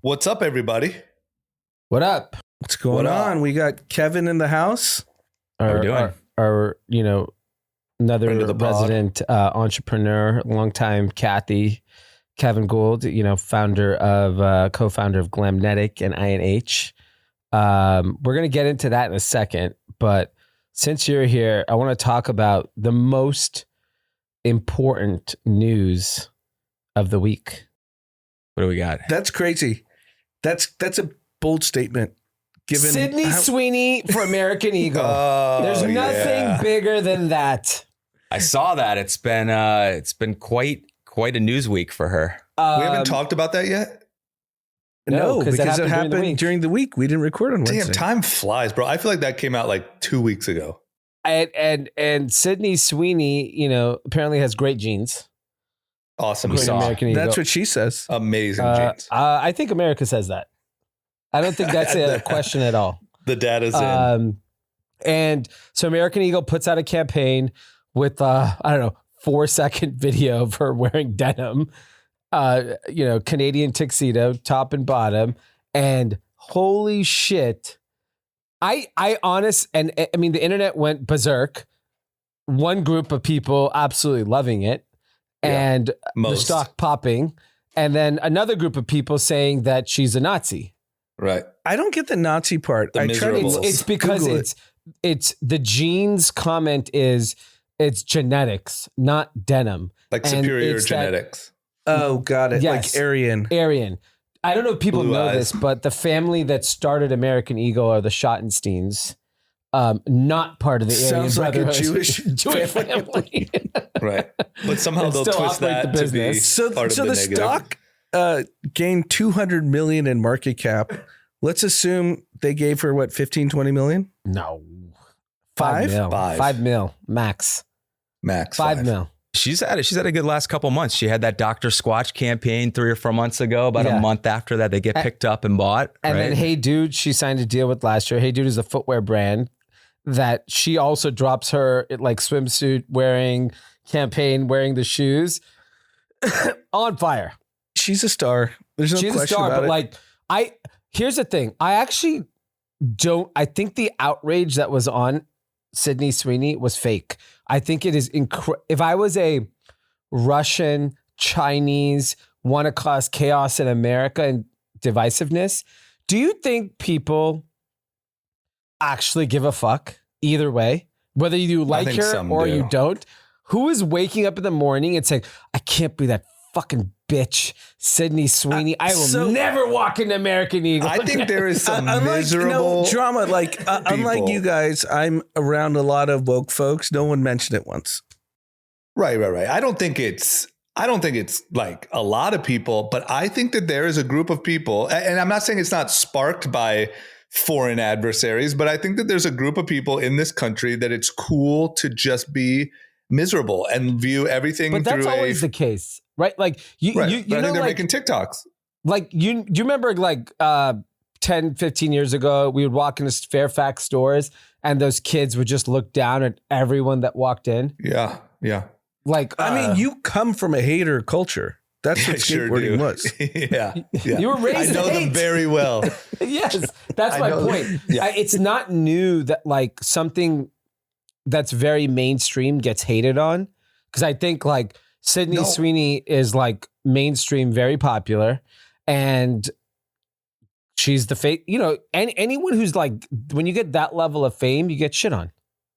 What's up, everybody? What up? What's going on? We got Kevin in the house. How we doing? Our another resident entrepreneur, longtime Kathy, Kevin Gould, co-founder of Glamnetic and INH. We're going to get into that in a second, but since you're here, I want to talk about the most important news of the week. What do we got? That's crazy. That's a bold statement. Given Sydney Sweeney for American Eagle. There's nothing bigger than that. I saw that. It's been quite a news week for her. We haven't talked about that yet? No, because it happened during the week. We didn't record on Wednesday. Damn, time flies, bro. I feel like that came out like 2 weeks ago. And Sydney Sweeney, apparently has great genes. Awesome. That's what she says. Amazing genes. I think America says that. I don't think that's a question at all. The data's in. And so American Eagle puts out a campaign with 4-second video of her wearing denim, Canadian tuxedo, top and bottom, and holy shit. The internet went berserk. One group of people absolutely loving it, and the stock popping, and then another group of people saying that she's a Nazi. Right. I don't get the Nazi part. It's because it's the genes comment is it's genetics, not denim. Like superior genetics. Got it. Yes, like Aryan. I don't know if people Blue know eyes. this, but the family that started American Eagle are the Schottensteins. Not part of the Aryan Sounds like a Brotherhood. Jewish family. Right. But somehow they'll twist that to be part of the negative. Stock gained 200 million in market cap. Let's assume they gave her 15-20 million. No, 5 mil. 5 mil max. 5 mil. She's had a good last couple months. She had that Dr. Squatch campaign 3 or 4 months ago. About a month after that, they get picked up and bought. And then Hey Dude, she signed a deal with last year. Hey Dude is a footwear brand that she also drops her swimsuit wearing campaign, wearing the shoes on fire. She's a star. There's no question about it. Here's the thing. I think the outrage that was on Sydney Sweeney was fake. I think it is if I was a Russian, Chinese, want to cause chaos in America and divisiveness, do you think people actually give a fuck either way? Whether you like her or you don't? Who is waking up in the morning and saying, I can't be that fucking bitch, Sydney Sweeney. I will never walk into American Eagle. I think there is some miserable drama. Unlike you guys, I'm around a lot of woke folks. No one mentioned it once. Right. I don't think it's like a lot of people, but I think that there is a group of people, and I'm not saying it's not sparked by foreign adversaries, but I think that there's a group of people in this country that it's cool to just be miserable and view everything through. But that's always the case. Right, like you I think they're making TikToks. Like do you remember 10, 15 years ago, we would walk into Fairfax stores and those kids would just look down at everyone that walked in? Yeah. You come from a hater culture. That's what skateboarding was. Yeah. You were raised. I know them very well. Yes, that's my point. Yeah. It's not new that something that's very mainstream gets hated on, because I think Sydney Sweeney is mainstream, very popular, and she's the fake. Anyone who's when you get that level of fame, you get shit on.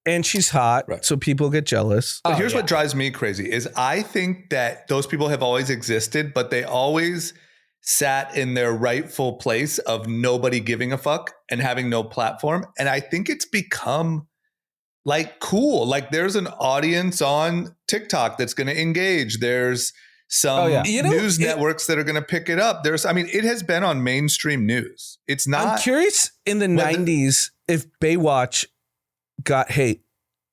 And she's hot, right, so people get jealous. But here's what drives me crazy is I think that those people have always existed, but they always sat in their rightful place of nobody giving a fuck and having no platform. And I think it's become cool. There's an audience on TikTok that's going to engage. There's some news networks that are going to pick it up. It has been on mainstream news. It's not. I'm curious in the 90s if Baywatch got hate.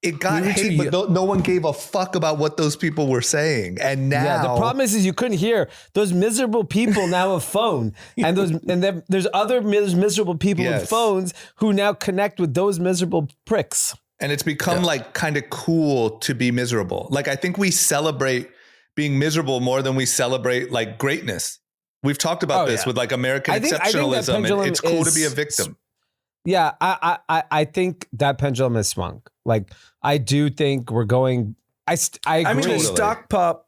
It got hate, but no one gave a fuck about what those people were saying. And now the problem is you couldn't hear. Those miserable people now have phone, and there's other miserable people with phones who now connect with those miserable pricks. And it's become kind of cool to be miserable. I think we celebrate being miserable more than we celebrate greatness. We've talked about this with like American exceptionalism. And it's cool to be a victim. Yeah, I think that pendulum has swung. Like, I do think we're going. I agree. I mean, the stock pop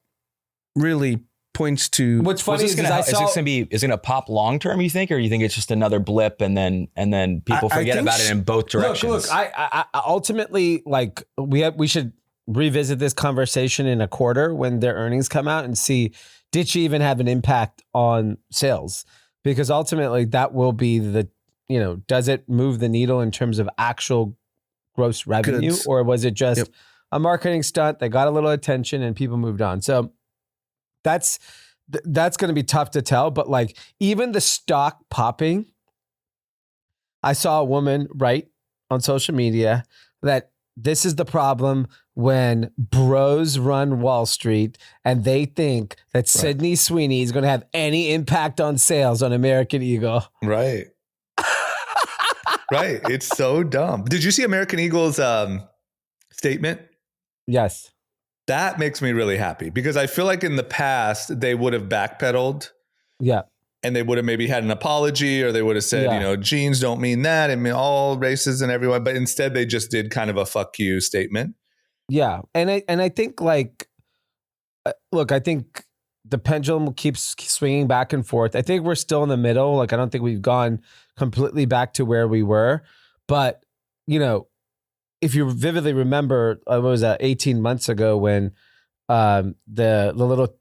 really points to. What's funny is it gonna pop long term? You think, or you think it's just another blip and then people forget about it in both directions? Look, I ultimately, like, we should revisit this conversation in a quarter when their earnings come out and see, did she even have an impact on sales? Because ultimately that will be does it move the needle in terms of actual gross revenue, or was it just a marketing stunt that got a little attention and people moved on? So that's going to be tough to tell. But like, even the stock popping, I saw a woman write on social media that this is the problem when bros run Wall Street and they think that Sydney Sweeney is going to have any impact on sales on American Eagle. Right. Right. It's so dumb. Did you see American Eagle's statement? Yes. That makes me really happy because I feel like in the past they would have backpedaled. Yeah. And they would have maybe had an apology, or they would have said, jeans don't mean that. I mean, all races and everyone. But instead they just did kind of a fuck you statement. Yeah. And I think, like, look, I think the pendulum keeps swinging back and forth. I think we're still in the middle. Like, I don't think we've gone completely back to where we were. But, if you vividly remember, what was that, 18 months ago when the little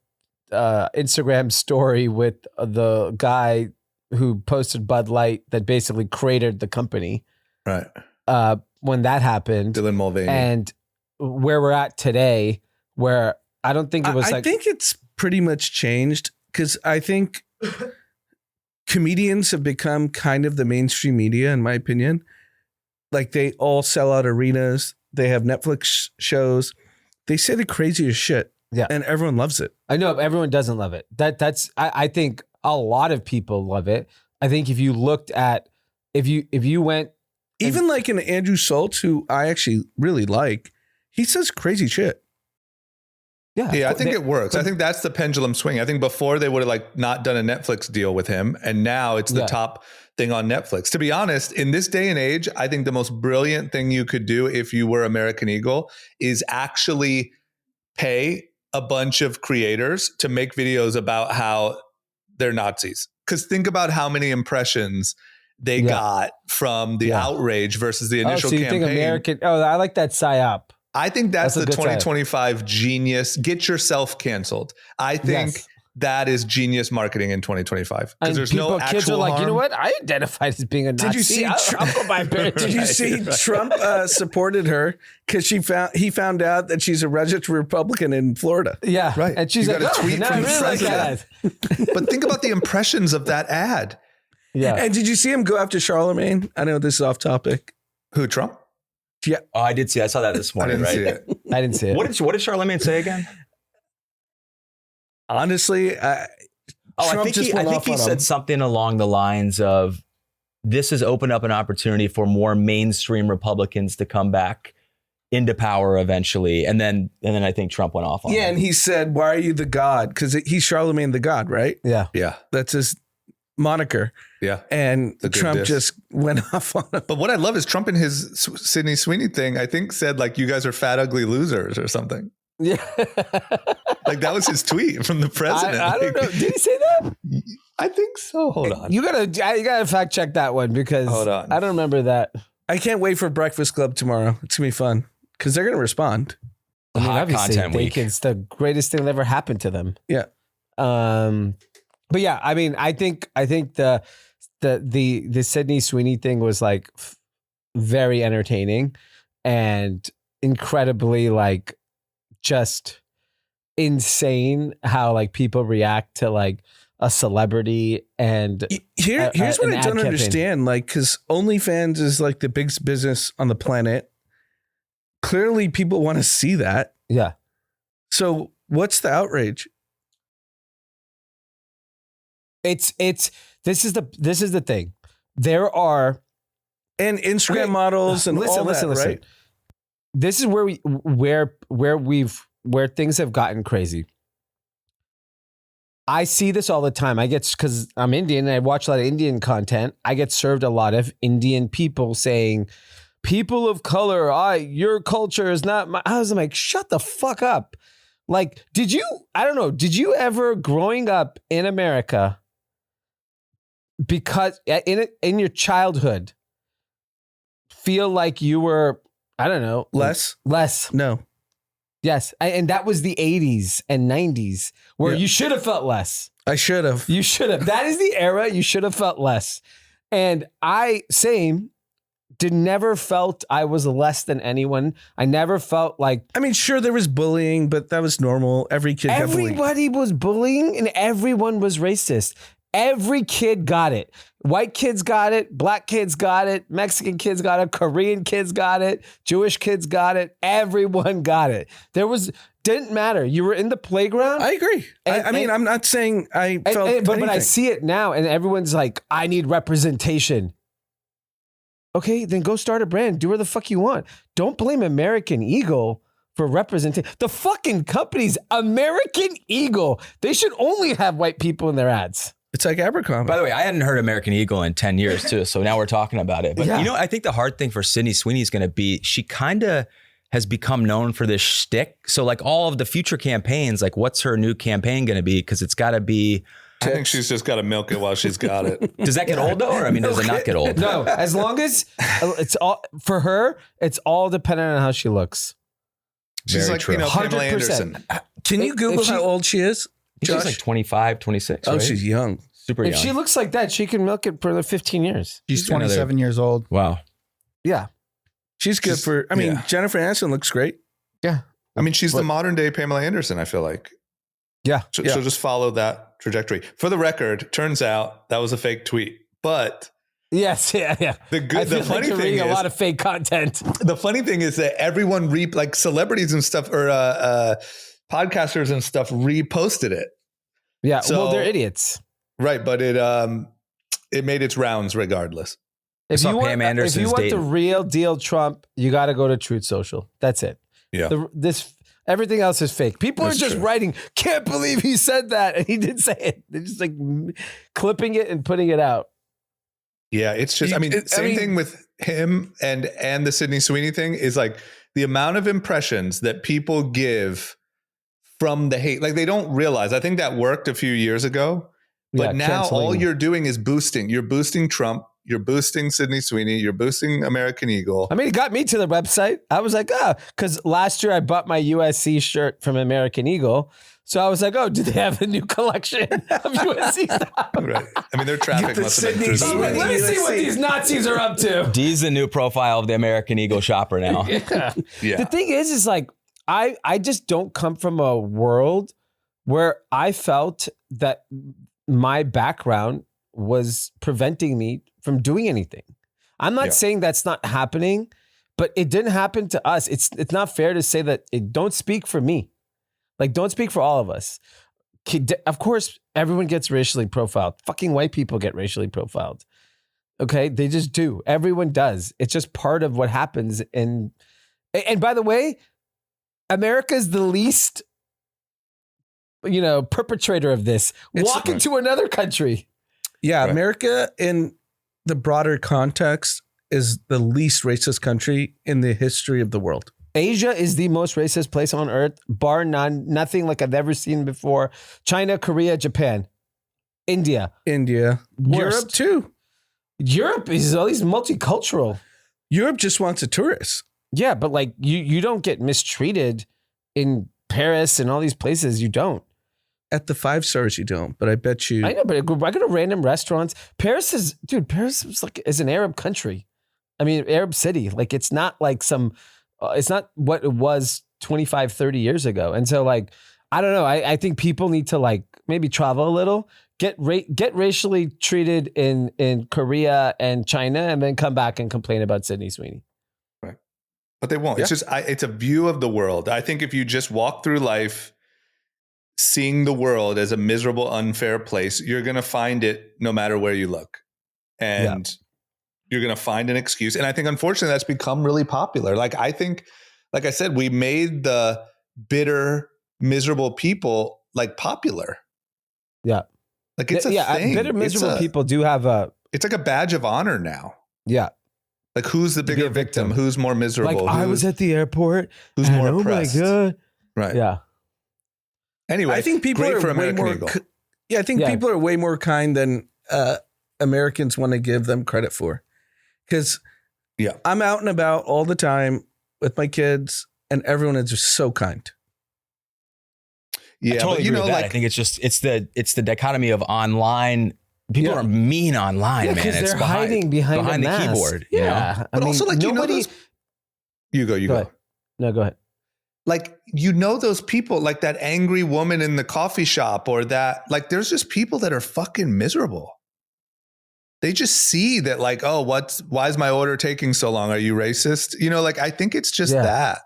Instagram story with the guy who posted Bud Light that basically cratered the company. Right. When that happened. Dylan Mulvaney. And where we're at today, where I don't think it was I think it's pretty much changed because I think comedians have become kind of the mainstream media, in my opinion. Like, they all sell out arenas. They have Netflix shows. They say the craziest shit. Yeah. And everyone loves it. I know everyone doesn't love it. I think a lot of people love it. I think if you looked at, if you went. Even like an Andrew Schultz, who I actually really like, he says crazy shit. Yeah, I think it works. I think that's the pendulum swing. I think before they would have like not done a Netflix deal with him, and now it's the top thing on Netflix. To be honest, in this day and age, I think the most brilliant thing you could do if you were American Eagle is actually pay a bunch of creators to make videos about how they're Nazis. Because think about how many impressions they got from the outrage versus the initial campaign. Think American? Oh, I like that psyop. I think that's the 2025 genius. Get yourself canceled. I think that is genius marketing in 2025 because there's no actual kids are like, harm. You know what? I identified as being a Nazi. Did you see? Did you see Trump supported her because he found out that she's a registered Republican in Florida? Yeah, right. And she's like, got a tweet from the president. But think about the impressions of that ad. Yeah. And did you see him go after Charlemagne? I know this is off topic. Who, Trump? Yeah. Oh, I did see. I saw that this morning. I didn't see it. What did Charlemagne say again? Honestly, I think he said something along the lines of, "This has opened up an opportunity for more mainstream Republicans to come back into power eventually." And then I think Trump went off on him. And he said, "Why are you the god?" Because he's Charlemagne the God, right? Yeah. That's his moniker. Yeah. And Trump just went off on him. But what I love is Trump in his Sydney Sweeney thing, I think said like, you guys are fat, ugly losers or something. Yeah. Like that was his tweet from the president. I don't know. Did he say that? I think so. Hold on. You gotta fact check that one because Hold on. I don't remember that. I can't wait for Breakfast Club tomorrow. It's going to be fun because they're going to respond. I mean, Hot obviously, content week. it's the greatest thing that ever happened to them. Yeah. But yeah, I mean, I think the Sydney Sweeney thing was like very entertaining and incredibly like just insane how like people react to like a celebrity and here's what I don't understand. Like, because OnlyFans is like the biggest business on the planet. Clearly, people want to see that. Yeah. So what's the outrage? This is the thing. There are Instagram models and all that, right? This is where things have gotten crazy. I see this all the time. Because I'm Indian and I watch a lot of Indian content. I get served a lot of Indian people saying, people of color, your culture is not my. I was like, shut the fuck up. Like, did you ever growing up in America, because in your childhood, feel like you were, I don't know. Less? No. Yes. And that was the 80s and 90s where you should have felt less. I should have. You should have. That is the era you should have felt less. And never felt I was less than anyone. I never felt like... I mean, sure, there was bullying, but that was normal. Everybody was bullying and everyone was racist. Every kid got it. White kids got it. Black kids got it. Mexican kids got it. Korean kids got it. Jewish kids got it. Everyone got it. Didn't matter. You were in the playground. I agree. I'm not saying I felt but I see it now and everyone's like, I need representation. Okay, then go start a brand. Do whatever the fuck you want. Don't blame American Eagle for representation. The fucking company's American Eagle. They should only have white people in their ads. It's like Abercrombie. By the way, I hadn't heard American Eagle in 10 years too, so now we're talking about it. But I think the hard thing for Sydney Sweeney is going to be, she kind of has become known for this shtick. So like all of the future campaigns, like what's her new campaign going to be? Because it's got to be... I think she's just got to milk it while she's got it. Does that get old though? Or does it not get old? No, as long as it's all, for her, it's all dependent on how she looks. She's Very like, true. Pamela Anderson. Can you Google how old she is? She's like 25, 26, Oh, right? she's young. Super young. If she looks like that, she can milk it for 15 years. She's 27 years old. Wow. Yeah. She's good Jennifer Aniston looks great. Yeah. I mean, she's the modern day Pamela Anderson, I feel like. Yeah. She'll just follow that trajectory. For the record, turns out that was a fake tweet. But yes, yeah. The funny thing is a lot of fake content. The funny thing is that everyone like celebrities and stuff or podcasters and stuff reposted it. Yeah, So, well, they're idiots. Right, but it made its rounds regardless. If you want date. the real deal Trump, you got to go to Truth Social. That's it. Yeah. Everything else is fake. People That's are just true. writing, can't believe he said that. And he did say it. They're just like clipping it and putting it out. Yeah, it's just, same thing with him and the Sydney Sweeney thing is like the amount of impressions that people give from the hate. Like they don't realize. I think that worked a few years ago, but now all you're doing is boosting. You're boosting Trump. You're boosting Sydney Sweeney. You're boosting American Eagle. I mean, it got me to the website. I was like, because last year I bought my USC shirt from American Eagle. So I was like, do they have a new collection of USC stuff? Right. I mean, their traffic must have been through the roof. Let me see what these Nazis are up to. D's the new profile of the American Eagle shopper now. Yeah. The thing is like, I just don't come from a world where I felt that my background was preventing me from doing anything. I'm not saying that's not happening, but it didn't happen to us. It's not fair to say that don't speak for me. Like, don't speak for all of us. Of course, everyone gets racially profiled. Fucking white people get racially profiled. Okay? They just do. Everyone does. It's just part of what happens. And by the way, America is the least, perpetrator of this. Walk into another country. Yeah, right. America in the broader context is the least racist country in the history of the world. Asia is the most racist place on earth, bar none, nothing like I've ever seen before. China, Korea, Japan, India. Europe too. Europe is at least multicultural. Europe just wants a tourist. Yeah, but like you don't get mistreated in Paris and all these places. You don't. At the 5 stars, you don't, but I bet you. I know, but I go to random restaurants. Paris is an Arab country. I mean, Arab city. Like, it's not like it's not what it was 25, 30 years ago. And so, like, I don't know. I think people need to, like, maybe travel a little, get racially treated in Korea and China, and then come back and complain about Sydney Sweeney. Right. But they won't. Yeah. It's just, it's a view of the world. I think if you just walk through life seeing the world as a miserable, unfair place, you're going to find it no matter where you look. And you're going to find an excuse. And I think, unfortunately, that's become really popular. Like, I think, like I said, we made the bitter, miserable people like popular. Yeah. Like it's a thing. Bitter, miserable people do have it's like a badge of honor now. Yeah. Like who's the bigger victim? Who's more miserable? Like I was at the airport. Who's more oppressed? Oh my God. Right. Yeah. Anyway, I think people are way more. I think people are way more kind than Americans want to give them credit for. Because I'm out and about all the time with my kids, and everyone is just so kind. Yeah, I totally agree with that. Like, I think it's the dichotomy of online. People are mean online, man. It's they're hiding behind the keyboard. You know? But also, like, nobody. You go. No, go ahead. Like, those people, like that angry woman in the coffee shop, or that, like, there's just people that are fucking miserable. They just see that, like, oh, why is my order taking so long? Are you racist? Like, I think it's just that.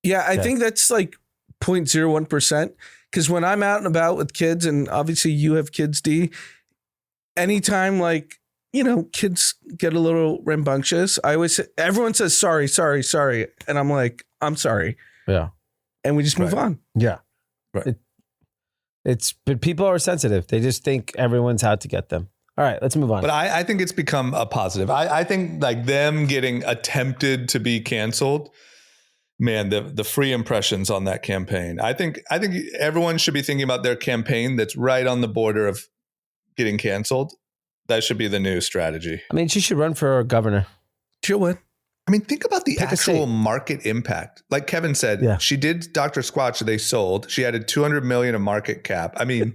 Yeah, I think that's like 0.01%. Because when I'm out and about with kids, and obviously you have kids, D, anytime, like, kids get a little rambunctious, I always say, everyone says, sorry. And I'm like, I'm sorry. Yeah. And we just move on. Yeah. Right. But people are sensitive. They just think everyone's out to get them. All right, let's move on. But I think it's become a positive. I think like them getting attempted to be canceled, man, the free impressions on that campaign. I think everyone should be thinking about their campaign that's right on the border of getting canceled. That should be the new strategy. I mean, she should run for governor. She'll win. I mean, think about the actual market impact. Like Kevin said, she did Dr. Squatch, they sold. She added 200 million of market cap. I mean,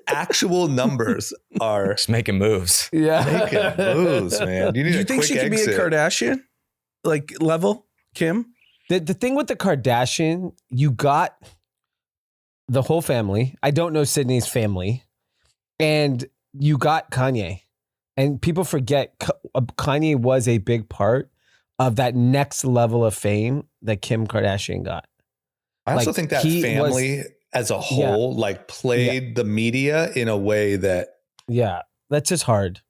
actual numbers are just making moves. Yeah. Making moves, man. Do you think she could be a Kardashian? Like level, Kim? The thing with the Kardashian, you got the whole family. I don't know Sydney's family. And you got Kanye. And people forget Kanye was a big part of that next level of fame that Kim Kardashian got. I also think that family as a whole, played the media in a way that... Yeah, that's just hard.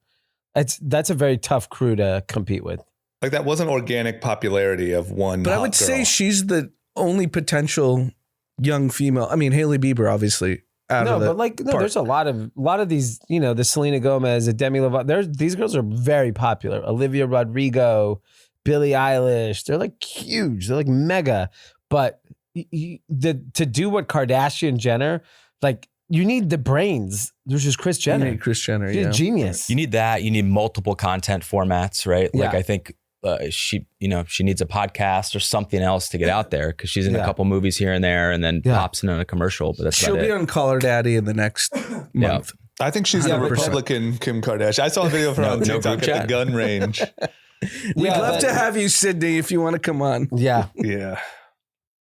That's a very tough crew to compete with. Like that wasn't organic popularity of one. But I would say she's the only potential young female. I mean, Hailey Bieber, obviously. There's a lot of these, the Selena Gomez, the Demi Lovato. These girls are very popular. Olivia Rodrigo, Billie Eilish. They're like huge. They're like mega. But to do what Kardashian Jenner, like you need the brains. There's just Kris Jenner. You need Kris Jenner. She's a genius. You need that. You need multiple content formats, right? Like I think she needs a podcast or something else to get out there because she's in a couple movies here and there, and then pops in on a gun But she'll be on Caller Daddy in the next month. I think she's the Republican Kim Kardashian. I saw a video of her on TikTok at the gun range. We'd love to have you, Sydney, if you want to come on. Yeah. Yeah.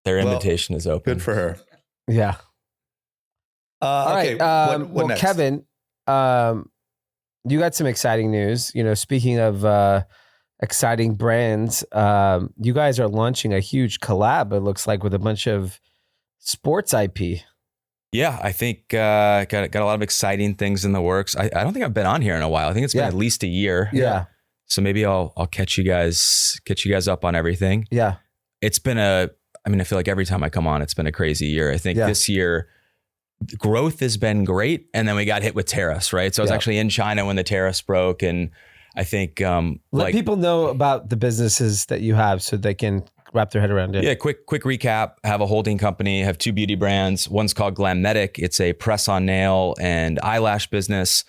Their invitation is open. Good for her. Yeah. All okay. right. What next? Kevin, you got some exciting news. Speaking of exciting brands, you guys are launching a huge collab, it looks like, with a bunch of sports IP. Yeah, I think got a lot of exciting things in the works. I don't think I've been on here in a while. I think it's been at least a year. Yeah. So maybe I'll catch you guys up on everything. Yeah. It's been I feel like every time I come on, it's been a crazy year. I think this year growth has been great. And then we got hit with tariffs, right? So I was actually in China when the tariffs broke. And I think let people know about the businesses that you have so they can wrap their head around it. Yeah, quick recap. I have a holding company, have two beauty brands. One's called Glamnetic. It's a press-on nail and eyelash business.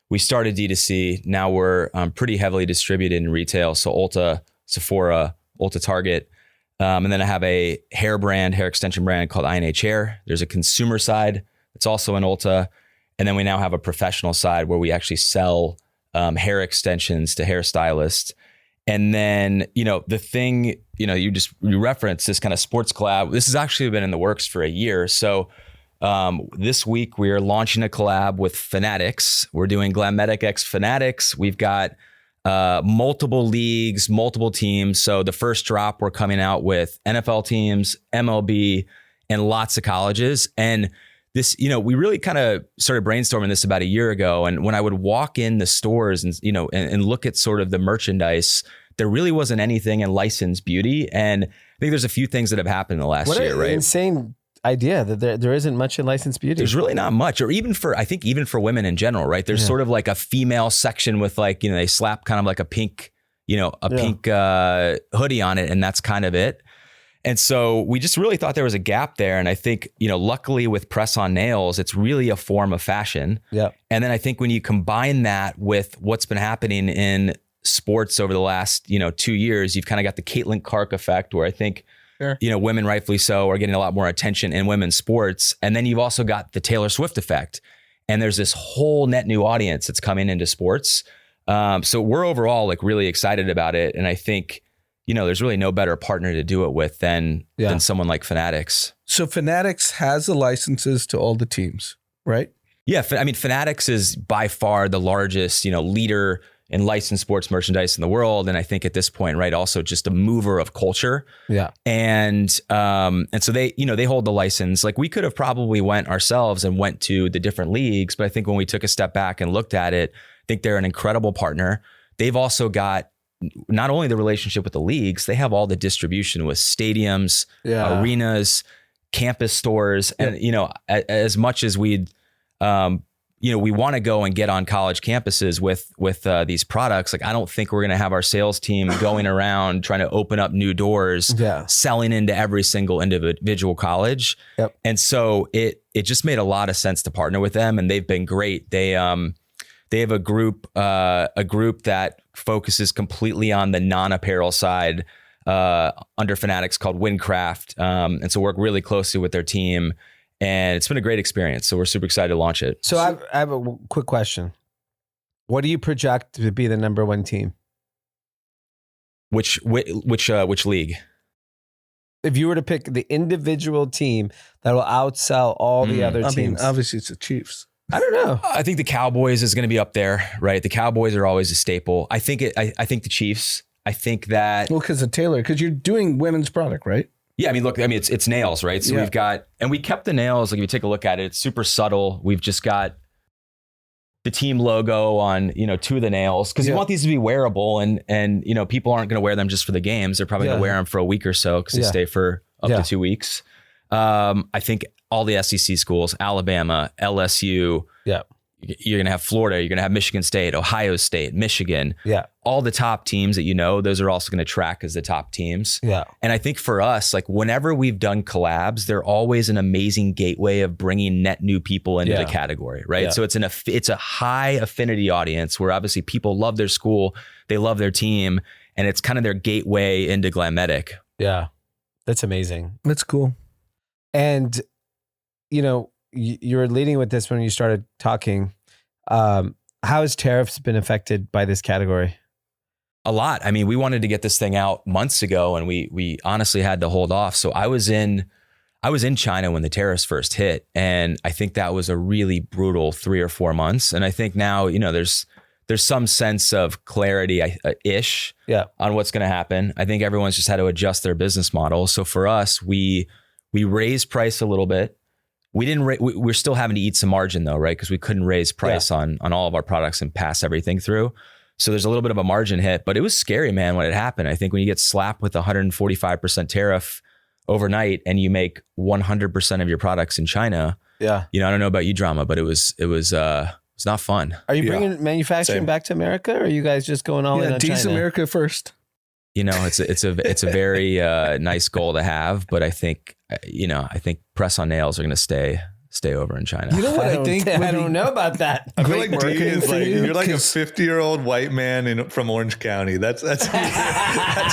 We started D2C. Now we're pretty heavily distributed in retail. So Ulta, Sephora, Ulta Target. And then I have a hair extension brand called I&H Hair. There's a consumer side that's also in Ulta. And then we now have a professional side where we actually sell hair extensions to hairstylists. And then, the thing, you referenced this kind of sports collab. This has actually been in the works for a year. So this week we are launching a collab with Fanatics. We're doing Glamnetic x Fanatics. We've got multiple leagues, multiple teams. So the first drop, we're coming out with NFL teams, MLB, and lots of colleges. And this, we really kind of started brainstorming this about a year ago. And when I would walk in the stores and, and look at sort of the merchandise, there really wasn't anything in licensed beauty. And I think there's a few things that have happened in the last year, right? Insane idea that there isn't much in licensed beauty. There's really not much, or even for women in general, right? There's sort of like a female section with like, they slap kind of like a pink, pink hoodie on it. And that's kind of it. And so we just really thought there was a gap there. And I think, luckily with press on nails, it's really a form of fashion. Yeah. And then I think when you combine that with what's been happening in sports over the last, 2 years, you've kind of got the Caitlin Clark effect where I think, women rightfully so are getting a lot more attention in women's sports. And then you've also got the Taylor Swift effect. And there's this whole net new audience that's coming into sports. So we're overall like really excited about it. And I think, there's really no better partner to do it with than someone like Fanatics. So Fanatics has the licenses to all the teams, right? Yeah. Fanatics is by far the largest, leader in licensed sports merchandise in the world. And I think at this point, right, also just a mover of culture. Yeah. And so they, they hold the license. Like we could have probably went ourselves and went to the different leagues. But I think when we took a step back and looked at it, I think they're an incredible partner. They've also got not only the relationship with the leagues, they have all the distribution with stadiums, arenas, campus stores. And, as much as we'd, we want to go and get on college campuses with these products. Like, I don't think we're going to have our sales team going around trying to open up new doors, selling into every single individual college. Yep. And so it just made a lot of sense to partner with them, and they've been great. They have a group that focuses completely on the non-apparel side under Fanatics called Windcraft. And so work really closely with their team. And it's been a great experience. So we're super excited to launch it. So I have a quick question. What do you project to be the number one team? Which league? If you were to pick the individual team that will outsell all the other teams. Obviously it's the Chiefs. I don't know. I think the Cowboys is going to be up there, right? The Cowboys are always a staple. I think the Chiefs. I think that because of Taylor, because you're doing women's product, right? Yeah, it's nails, right? So we've got, and we kept the nails. Like if you take a look at it, it's super subtle. We've just got the team logo on, 2 of the nails because you want these to be wearable, and people aren't going to wear them just for the games. They're probably going to wear them for a week or so because they stay for up to 2 weeks. I think all the SEC schools, Alabama, LSU, you're going to have Florida, you're going to have Michigan State, Ohio State, Michigan, all the top teams that those are also going to track as the top teams. Yeah. And I think for us, like whenever we've done collabs, they're always an amazing gateway of bringing net new people into the category, right? Yeah. So it's a high affinity audience where obviously people love their school, they love their team, and it's kind of their gateway into Glamnetic. Yeah. That's amazing. That's cool. And, you were leading with this when you started talking. How has Tariffs been affected by this category? A lot. We wanted to get this thing out months ago, and we honestly had to hold off. So I was in China when the tariffs first hit, and I think that was a really brutal 3 or 4 months. And I think now, there's some sense of clarity ish on what's going to happen. I think everyone's just had to adjust their business model. So for us, we raised price a little bit. We're still having to eat some margin though, right? Because we couldn't raise price on all of our products and pass everything through. So there's a little bit of a margin hit, but it was scary, man, when it happened. I think when you get slapped with 145% tariff overnight and you make 100% of your products in China. Yeah. I don't know about you, Drama, but it was not fun. Are you bringing manufacturing back to America, or are you guys just going all in on China? America first. It's a very nice goal to have, but I think press on nails are going to stay over in China. You know what I think? I don't know about that. I feel like D is like you're like a 50-year-old white man from Orange County. That's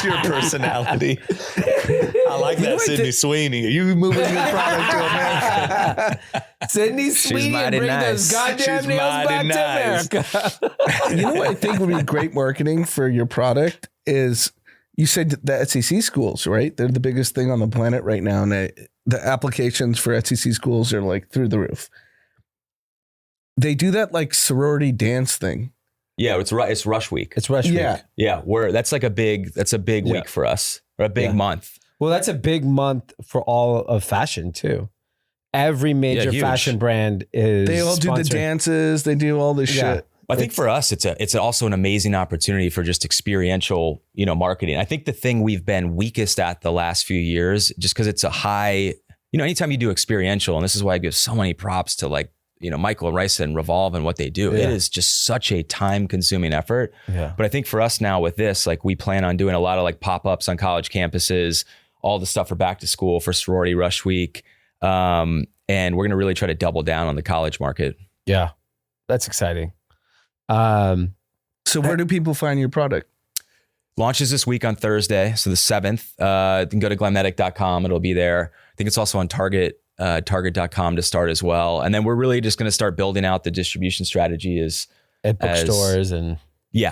your personality. I like that, Sydney Sweeney. Are you moving your product to America? Sydney Sweeney, bring those goddamn nails back to America. You know what I think would be great marketing for your product is, you said the SEC schools, right? They're the biggest thing on the planet right now. And the applications for SEC schools are like through the roof. They do that like sorority dance thing. Yeah, it's Rush Week. It's Rush Week. Yeah, that's a big week for us, or a big month. Well, that's a big month for all of fashion too. Every major fashion brand is. They all do the dances. They do all this shit. I think for us, it's also an amazing opportunity for just experiential, marketing. I think the thing we've been weakest at the last few years, just because it's a high anytime you do experiential, and this is why I give so many props to like, Michael and Rice and Revolve and what they do. It is just such a time consuming effort. Yeah. But I think for us now with this, like we plan on doing a lot of like pop-ups on college campuses, all the stuff for back to school, for sorority rush week. And we're going to really try to double down on the college market. Yeah. That's exciting. So where do people find your product? Launches this week on Thursday. So the 7th, you can go to glamnetic.com. It'll be there. I think it's also on target.com to start as well. And then we're really just going to start building out the distribution strategy at bookstores and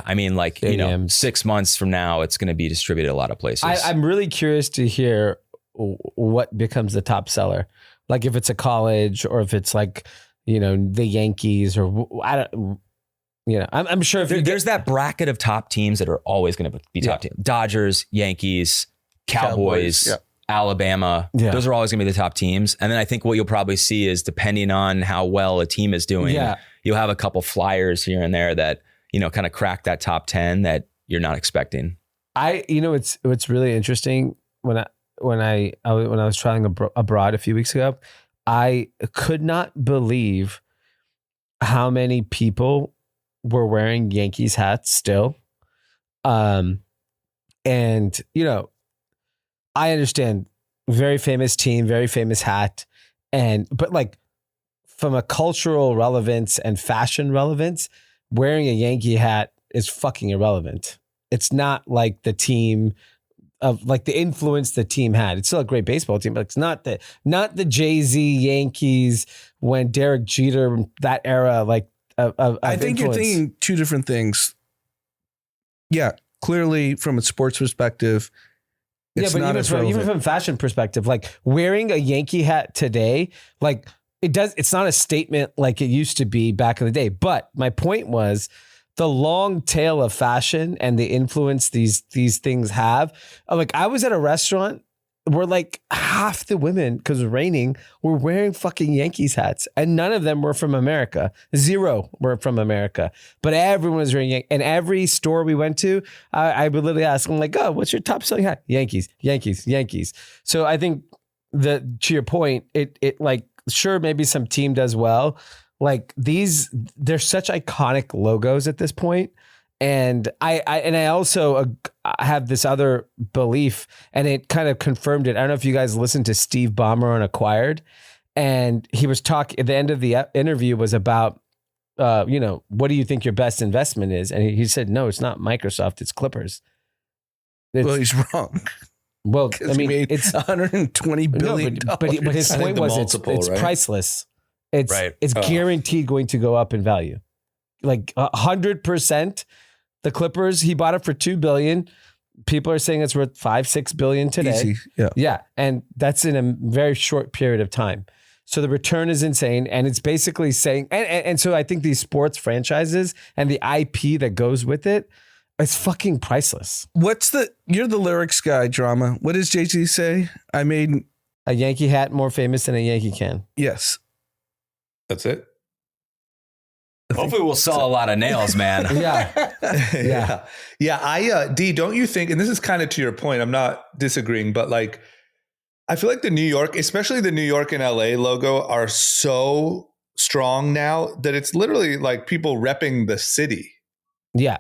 I mean, like, stadiums. 6 months from now, it's going to be distributed a lot of places. I'm really curious to hear what becomes the top seller. Like if it's a college or if it's like, the Yankees or I'm sure if there's that bracket of top teams that are always going to be top teams. Dodgers, Yankees, Cowboys. Alabama, those are always going to be the top teams. And then I think what you'll probably see is depending on how well a team is doing, you'll have a couple flyers here and there that, kind of crack that top 10 that you're not expecting. It's really interesting when I was traveling abroad a few weeks ago, I could not believe how many people were wearing Yankees hats still. I understand, very famous team, very famous hat. But like from a cultural relevance and fashion relevance, wearing a Yankee hat is fucking irrelevant. It's not like the team of like the influence the team had. It's still a great baseball team, but it's not the Jay-Z Yankees when Derek Jeter, that era, like of I think influence. You're thinking two different things. Yeah, clearly from a sports perspective, it's not even from a fashion perspective, like wearing a Yankee hat today, like it's not a statement like it used to be back in the day. But my point was the long tail of fashion and the influence these things have. Like I was at a restaurant where like half the women, because it was raining, were wearing fucking Yankees hats, and none of them were from America. 0 were from America, but everyone was wearing Yankees. And every store we went to, I would literally ask them like, "Oh, what's your top selling hat?" Yankees, Yankees, Yankees. So I think to your point, it like sure maybe some team does well. Like they're such iconic logos at this point. And I also have this other belief, and it kind of confirmed it. I don't know if you guys listened to Steve Ballmer on Acquired, and he was talking at the end of the interview was about, what do you think your best investment is? And he said, no, it's not Microsoft, it's Clippers. Well, he's wrong. Well, I mean, it's $120 billion. But his point was it's priceless. It's guaranteed going to go up in value. Like 100%. The Clippers, he bought it for $2 billion. People are saying it's worth $5-6 billion today. Easy. Yeah. And that's in a very short period of time. So the return is insane. And it's basically saying, and so I think these sports franchises and the IP that goes with it, it's fucking priceless. You're the lyrics guy, Drama. What does Jay-Z say? I made a Yankee hat more famous than a Yankee can. Yes. That's it. Hopefully we'll sell a lot of nails, man. Yeah. D, don't you think, and this is kind of to your point, I'm not disagreeing, but like, I feel like the New York, especially the New York and LA logo are so strong now that it's literally like people repping the city. Yeah.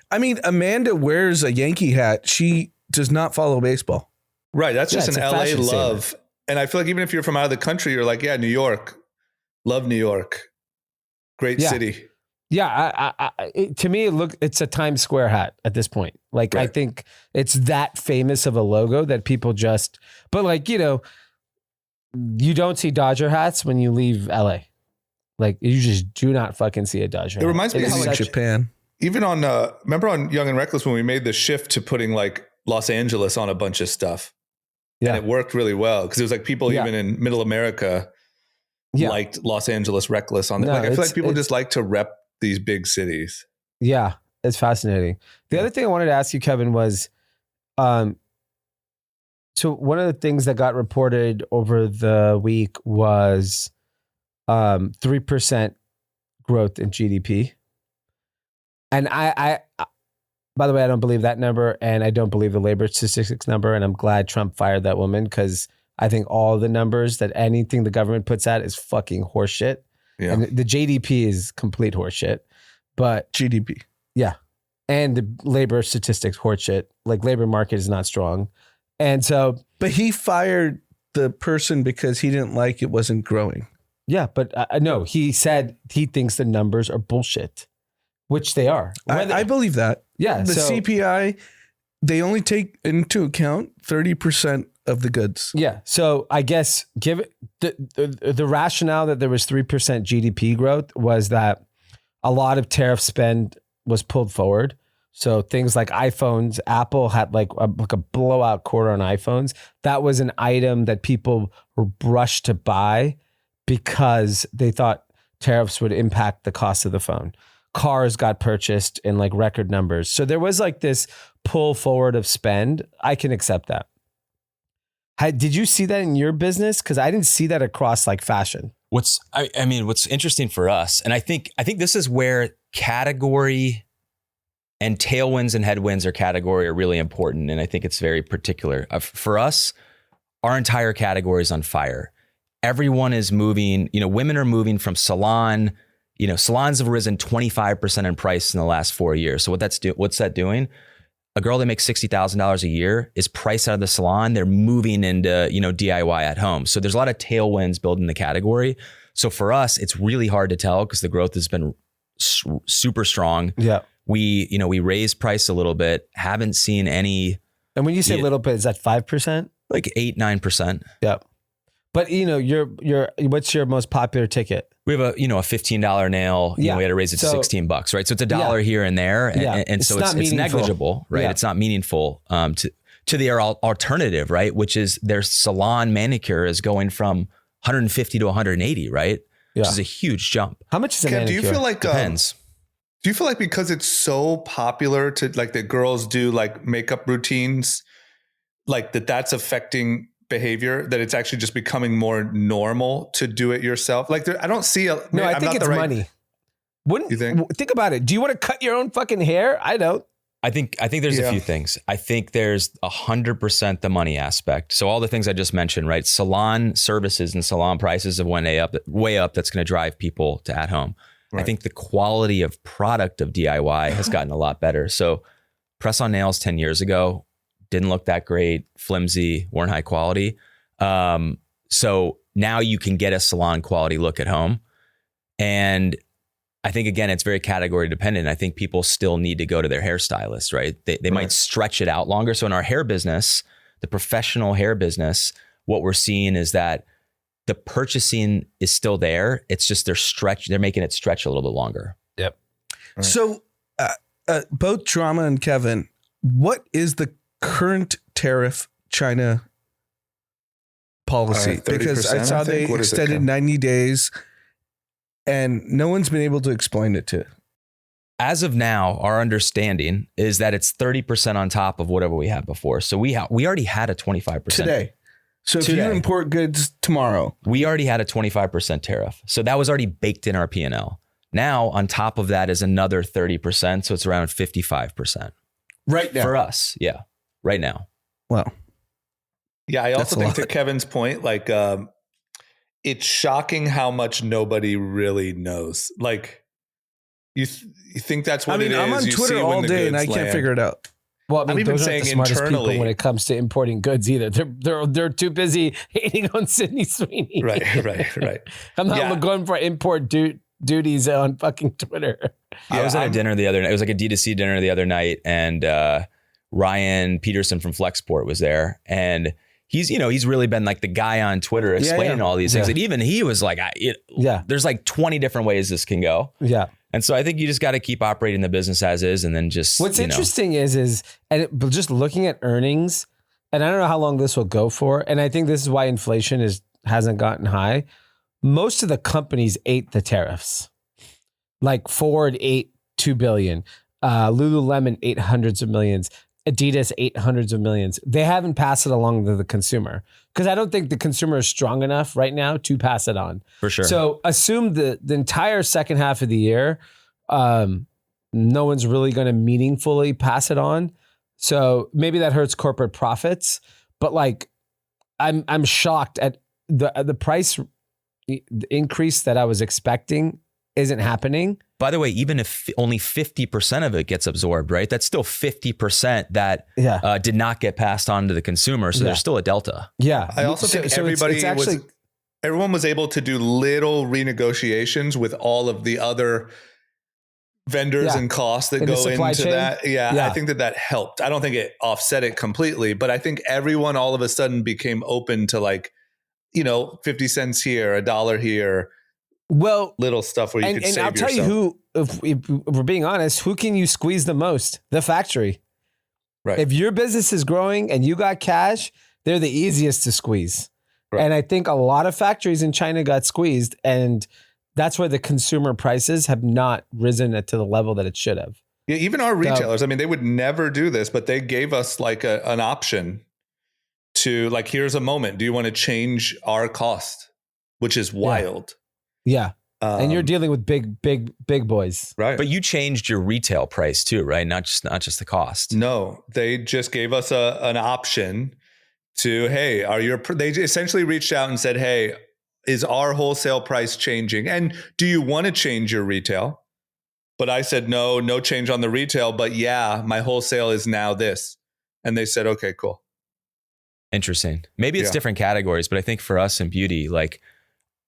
I mean, Amanda wears a Yankee hat. She does not follow baseball. Right. That's just an LA love. Statement. And I feel like even if you're from out of the country, you're like, yeah, New York, love New York. Great city. Yeah, to me, it's a Times Square hat at this point. Like, right. I think it's that famous of a logo that people but like, you don't see Dodger hats when you leave LA. Like, you just do not fucking see a Dodger hat. It reminds me of how like Japan. Even on, remember on Young and Reckless when we made the shift to putting like Los Angeles on a bunch of stuff. Yeah. And it worked really well because it was like people even in middle America liked Los Angeles Reckless on that. I feel like people just like to rep these big cities. Yeah, it's fascinating. The other thing I wanted to ask you, Kevin, was so one of the things that got reported over the week was 3% growth in GDP. And I by the way, I don't believe that number, and I don't believe the labor statistics number, and I'm glad Trump fired that woman because I think all the numbers that anything the government puts out is fucking horseshit. Yeah. And the JDP is complete horseshit. But GDP. Yeah. And the labor statistics horseshit. Like labor market is not strong. And so. But he fired the person because he didn't like it wasn't growing. Yeah. But no, he said he thinks the numbers are bullshit, which they are. I believe that. Yeah. The CPI, they only take into account 30% of the goods. Yeah. So I guess give it the rationale that there was 3% GDP growth was that a lot of tariff spend was pulled forward. So things like iPhones, Apple had like a blowout quarter on iPhones. That was an item that people were rushed to buy because they thought tariffs would impact the cost of the phone. Cars got purchased in like record numbers. So there was like this pull forward of spend. I can accept that. Did you see that in your business? Because I didn't see that across like fashion. What's interesting for us, and I think this is where category and tailwinds and headwinds are really important. And I think it's very particular. For us, our entire category is on fire. Everyone is moving, women are moving from salon. Salons have risen 25% in price in the last 4 years. So what's that doing? A girl that makes $60,000 a year is priced out of the salon. They're moving into, DIY at home. So there's a lot of tailwinds building the category. So for us, it's really hard to tell because the growth has been super strong. Yeah. We raised price a little bit. Haven't seen any. And when you say a little bit, is that 5%? Like 8-9%. Yeah. But what's your most popular ticket? We have a $15 nail. We had to raise it to $16, right? So it's $1 here and there, and so it's negligible, right? It's not meaningful to their alternative, right? Which is their salon manicure is going from 150 to 180, right? Which is a huge jump. How much is a manicure? Do you feel like depends? Do you feel like because it's so popular to like the girls do like makeup routines, like that's affecting behavior, that it's actually just becoming more normal to do it yourself? Like I don't see I think it's money. You think about it. Do you want to cut your own fucking hair? I don't. I think there's a few things. I think there's 100% the money aspect. So all the things I just mentioned, right? Salon services and salon prices have went way up. That's going to drive people to at home. Right. I think the quality of product of DIY has gotten a lot better. So press on nails 10 years ago didn't look that great, flimsy, weren't high quality. So now you can get a salon quality look at home. And I think, again, it's very category dependent. I think people still need to go to their hairstylist, right? They might stretch it out longer. So in our hair business, the professional hair business, what we're seeing is that the purchasing is still there. It's just they're making it stretch a little bit longer. Yep. Right. So both Drama and Kevin, what is the current tariff China policy? Because I saw they extended 90 days and no one's been able to explain it to. As of now, our understanding is that it's 30% on top of whatever we had before. So we already had a 25% today. So if you import goods tomorrow, we already had a 25% tariff. So that was already baked in our P&L. Now on top of that is another 30%. So it's around 55%. Right now. For us. Yeah. Right now. Wow. Yeah. I also think to Kevin's point, like, it's shocking how much nobody really knows. Like you think that's what it is. I'm on Twitter all day and I can't figure it out. Well, I'm even saying the smartest internally people when it comes to importing goods either. They're too busy hating on Sydney Sweeney. Right. I'm not going for import duties on fucking Twitter. I was at a dinner the other night. It was like a D2C dinner the other night, and Ryan Peterson from Flexport was there, and he's really been like the guy on Twitter explaining all these things. And even he was like, there's like 20 different ways this can go. Yeah. And so I think you just got to keep operating the business as is, and then just what's interesting is just looking at earnings, and I don't know how long this will go for, and I think this is why inflation hasn't gotten high. Most of the companies ate the tariffs. Like Ford ate $2 billion, Lululemon ate hundreds of millions, Adidas ate hundreds of millions. They haven't passed it along to the consumer because I don't think the consumer is strong enough right now to pass it on. For sure. So assume the entire second half of the year, no one's really going to meaningfully pass it on. So maybe that hurts corporate profits, but like I'm shocked at the price increase that I was expecting isn't happening. By the way, even if only 50% of it gets absorbed, right? That's still 50% that did not get passed on to the consumer. So there's still a delta. Yeah. I also think everyone was able to do little renegotiations with all of the other vendors and costs that go into chain. That. Yeah, I think that helped. I don't think it offset it completely, but I think everyone all of a sudden became open to 50 cents here, $1 here. Well, little stuff where you could save yourself. And I'll tell you who, if we're being honest, who can you squeeze the most? The factory. Right. If your business is growing and you got cash, they're the easiest to squeeze. Right. And I think a lot of factories in China got squeezed, and that's why the consumer prices have not risen to the level that it should have. Yeah, even our retailers, they would never do this, but they gave us an option to here's a moment. Do you want to change our cost? Which is wild. Yeah. And you're dealing with big boys. Right. But you changed your retail price too, right? Not just the cost. No, they just gave us an option to, hey, they essentially reached out and said, hey, is our wholesale price changing? And do you want to change your retail? But I said, no change on the retail, but yeah, my wholesale is now this. And they said, okay, cool. Interesting. Maybe it's different categories, but I think for us in beauty,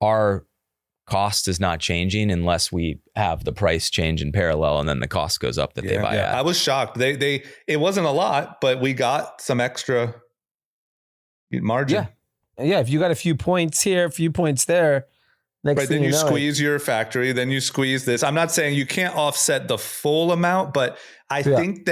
our cost is not changing unless we have the price change in parallel, and then the cost goes up that they buy at. I was shocked. It wasn't a lot, but we got some extra margin. Yeah. If you got a few points here, a few points there, then you squeeze your factory, then you squeeze this. I'm not saying you can't offset the full amount, but I think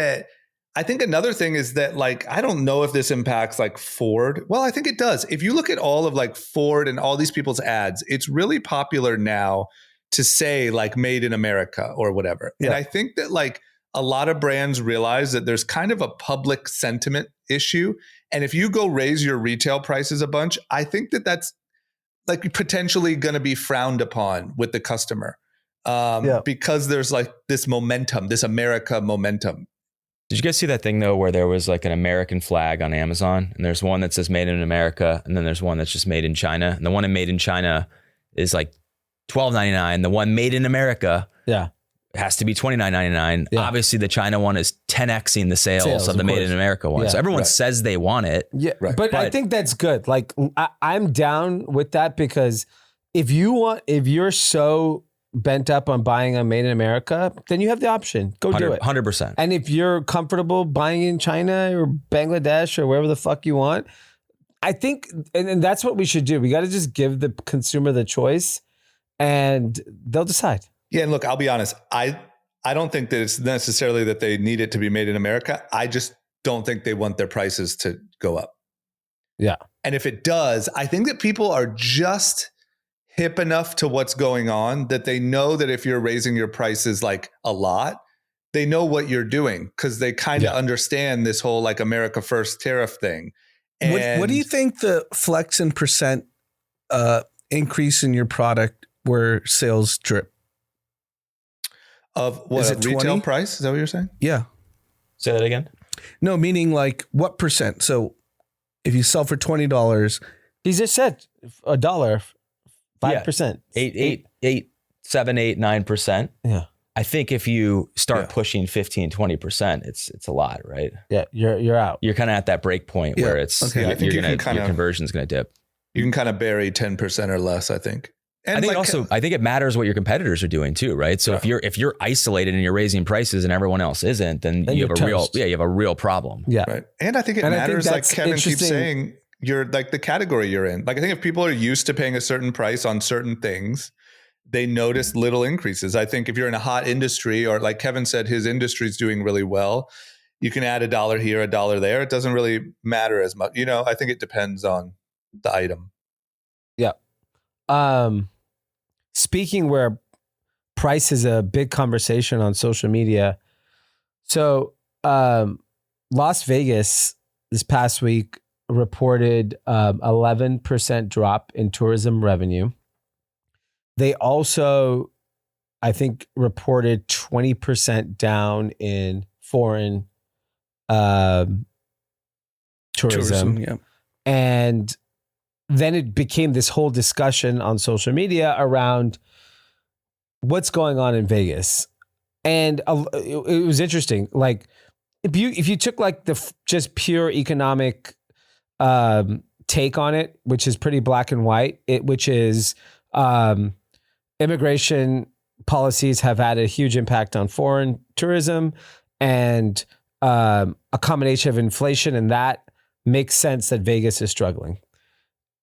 another thing is that I don't know if this impacts Ford. Well, I think it does. If you look at all of Ford and all these people's ads, it's really popular now to say made in America or whatever. Yeah. And I think that a lot of brands realize that there's kind of a public sentiment issue. And if you go raise your retail prices a bunch, I think that that's potentially going to be frowned upon with the customer because there's this momentum, this America momentum. Did you guys see that thing though, where there was an American flag on Amazon, and there's one that says made in America, and then there's one that's just made in China, and the one made in China is $12.99. The one made in America, has to be $29.99. Yeah. Obviously, the China one is 10xing the sales of the made in America one. So everyone says they want it. Yeah, but I think that's good. I'm down with that, because if you're so bent up on buying a made in America, then you have the option. Go do it. 100%. And if you're comfortable buying in China or Bangladesh or wherever the fuck you want, I think, and that's what we should do. We got to just give the consumer the choice, and they'll decide. Yeah, and look, I'll be honest. I don't think that it's necessarily that they need it to be made in America. I just don't think they want their prices to go up. Yeah. And if it does, I think that people are just hip enough to what's going on that they know that if you're raising your prices a lot, they know what you're doing, because they kind of understand this whole America First tariff thing. And what do you think the flex and percent increase in your product where sales drip? Of what, is it retail 20? Price? Is that what you're saying? Yeah. Say that again. No, meaning what percent? So if you sell for $20, he just said $1. 5%. 8, 7, 8, 9%. Yeah. I think if you start pushing 15, 20%, it's a lot, right? Yeah, you're out. You're kind of at that break point where it's I think your conversion's going to dip. You can kind of bury 10% or less, I think. And I think I think it matters what your competitors are doing too, right? So if you're isolated and you're raising prices and everyone else isn't, then you have a real problem. Yeah. Right. And I think it matters, like Kevin keeps saying, you're the category you're in. I think if people are used to paying a certain price on certain things, they notice little increases. I think if you're in a hot industry, or like Kevin said, his industry is doing really well, you can add $1 here, $1 there. It doesn't really matter as much. I think it depends on the item. Yeah. Speaking where price is a big conversation on social media. So Las Vegas this past week reported 11% drop in tourism revenue. They also, I think, reported 20% down in foreign tourism. Yeah. And then it became this whole discussion on social media around what's going on in Vegas. And it was interesting. Like if you took like the just pure economic take on it, which is pretty black and white, which is immigration policies have had a huge impact on foreign tourism, and a combination of inflation, and that makes sense that Vegas is struggling.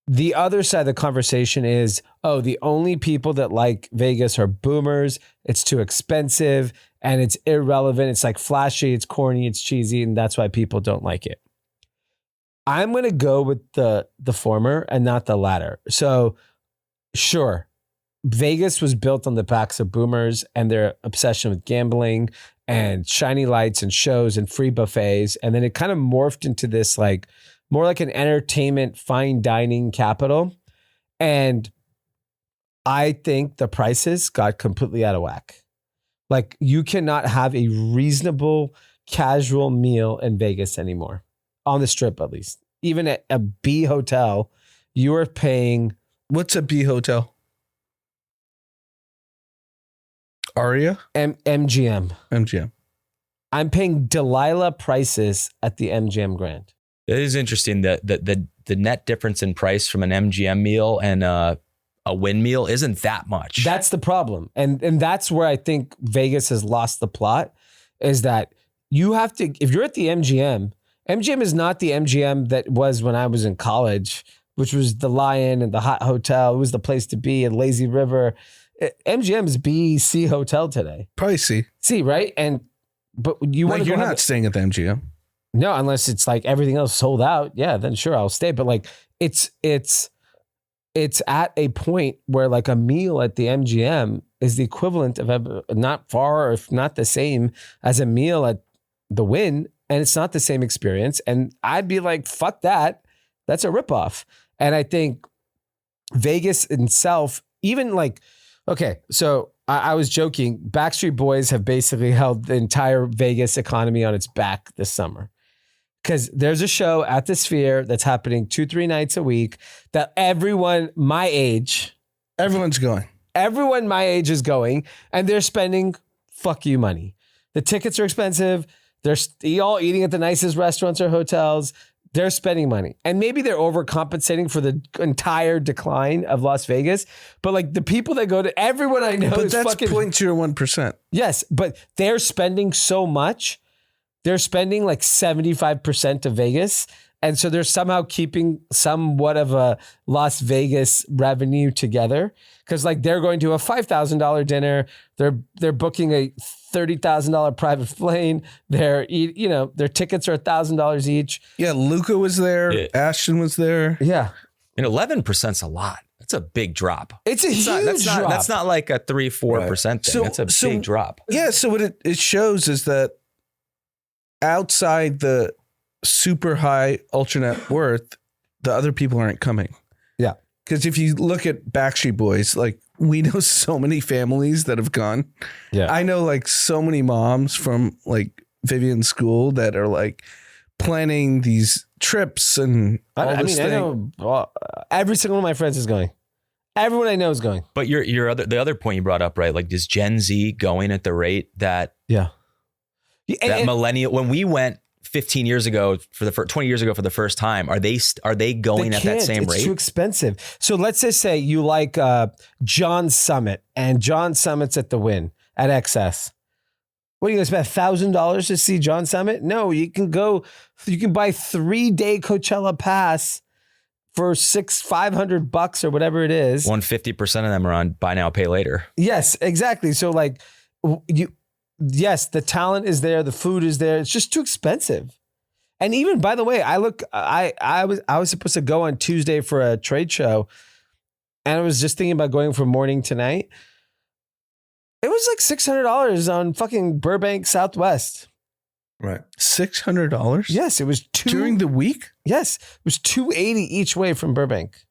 The other side of the conversation is, the only people that like Vegas are boomers. It's too expensive and it's irrelevant. It's like flashy, it's corny, it's cheesy, and that's why people don't like it. I'm going to go with the former and not the latter. So sure, Vegas was built on the backs of boomers and their obsession with gambling and shiny lights and shows and free buffets. And then it kind of morphed into this like more like an entertainment, fine dining capital. And I think the prices got completely out of whack. Like you cannot have a reasonable casual meal in Vegas anymore. On the Strip, at least. Even at a B hotel, you are paying. What's a B hotel? Aria? MGM. MGM. I'm paying Delilah prices at the MGM Grand. It is interesting that the net difference in price from an MGM meal and a Wynn meal isn't that much. That's the problem. And that's where I think Vegas has lost the plot, is that you have to, if you're at the MGM is not the MGM that was when I was in college, which was the Lion and the Hot Hotel. It was the place to be, and Lazy River. MGM is B, C hotel today. Probably C. C, right? But you're not staying at the MGM. No, unless it's like everything else sold out. Yeah, then sure, I'll stay. But like it's at a point where like a meal at the MGM is the equivalent of not far, or if not the same as a meal at the Wynn. And it's not the same experience. And I'd be like, fuck that. That's a ripoff. And I think Vegas itself, even like, okay, so I was joking. Backstreet Boys have basically held the entire Vegas economy on its back this summer. Because there's a show at the Sphere that's happening 2-3 nights a week that everyone my age. Everyone's going. Everyone my age is going. And they're spending fuck you money. The tickets are expensive. They're all eating at the nicest restaurants or hotels. They're spending money. And maybe they're overcompensating for the entire decline of Las Vegas. But like the people that go to, everyone I know is that's fucking 0.01%. Yes, but they're spending so much. They're spending like 75% of Vegas. And so they're somehow keeping somewhat of a Las Vegas revenue together. Because like they're going to a $5,000 dinner. They're booking a $30,000 private plane. Their tickets are $1,000 each. Yeah, Luca was there. Yeah. Ashton was there. Yeah. And 11%'s a lot. That's a big drop. It's a huge drop. That's not like a 3-4% thing. That's a big drop. Yeah, so what it shows is that outside the super high ultra net worth, the other people aren't coming. Yeah. Because if you look at Backstreet Boys, like we know so many families that have gone. Yeah. I know like so many moms from like Vivian's school that are like planning these trips and all this thing. I know every single one of my friends is going. Everyone I know is going. But the other point you brought up, right? Like, is Gen Z going at the rate that millennial, when we went 15 years ago 20 years ago for the first time, are they going at that same rate? It's too expensive. So let's just say you like John Summit, and John Summit's at the Wynn at XS. What are you going to spend $1,000 to see John Summit? No, you can buy 3-day Coachella pass for $500 or whatever it is. 150% of them are on buy now, pay later. Yes, exactly. So like yes, the talent is there, the food is there. It's just too expensive. And even, by the way, I was supposed to go on Tuesday for a trade show, and I was just thinking about going from morning to night. It was like $600 on fucking Burbank Southwest. Right. $600? Yes, it was during the week? Yes, it was $280 each way from Burbank.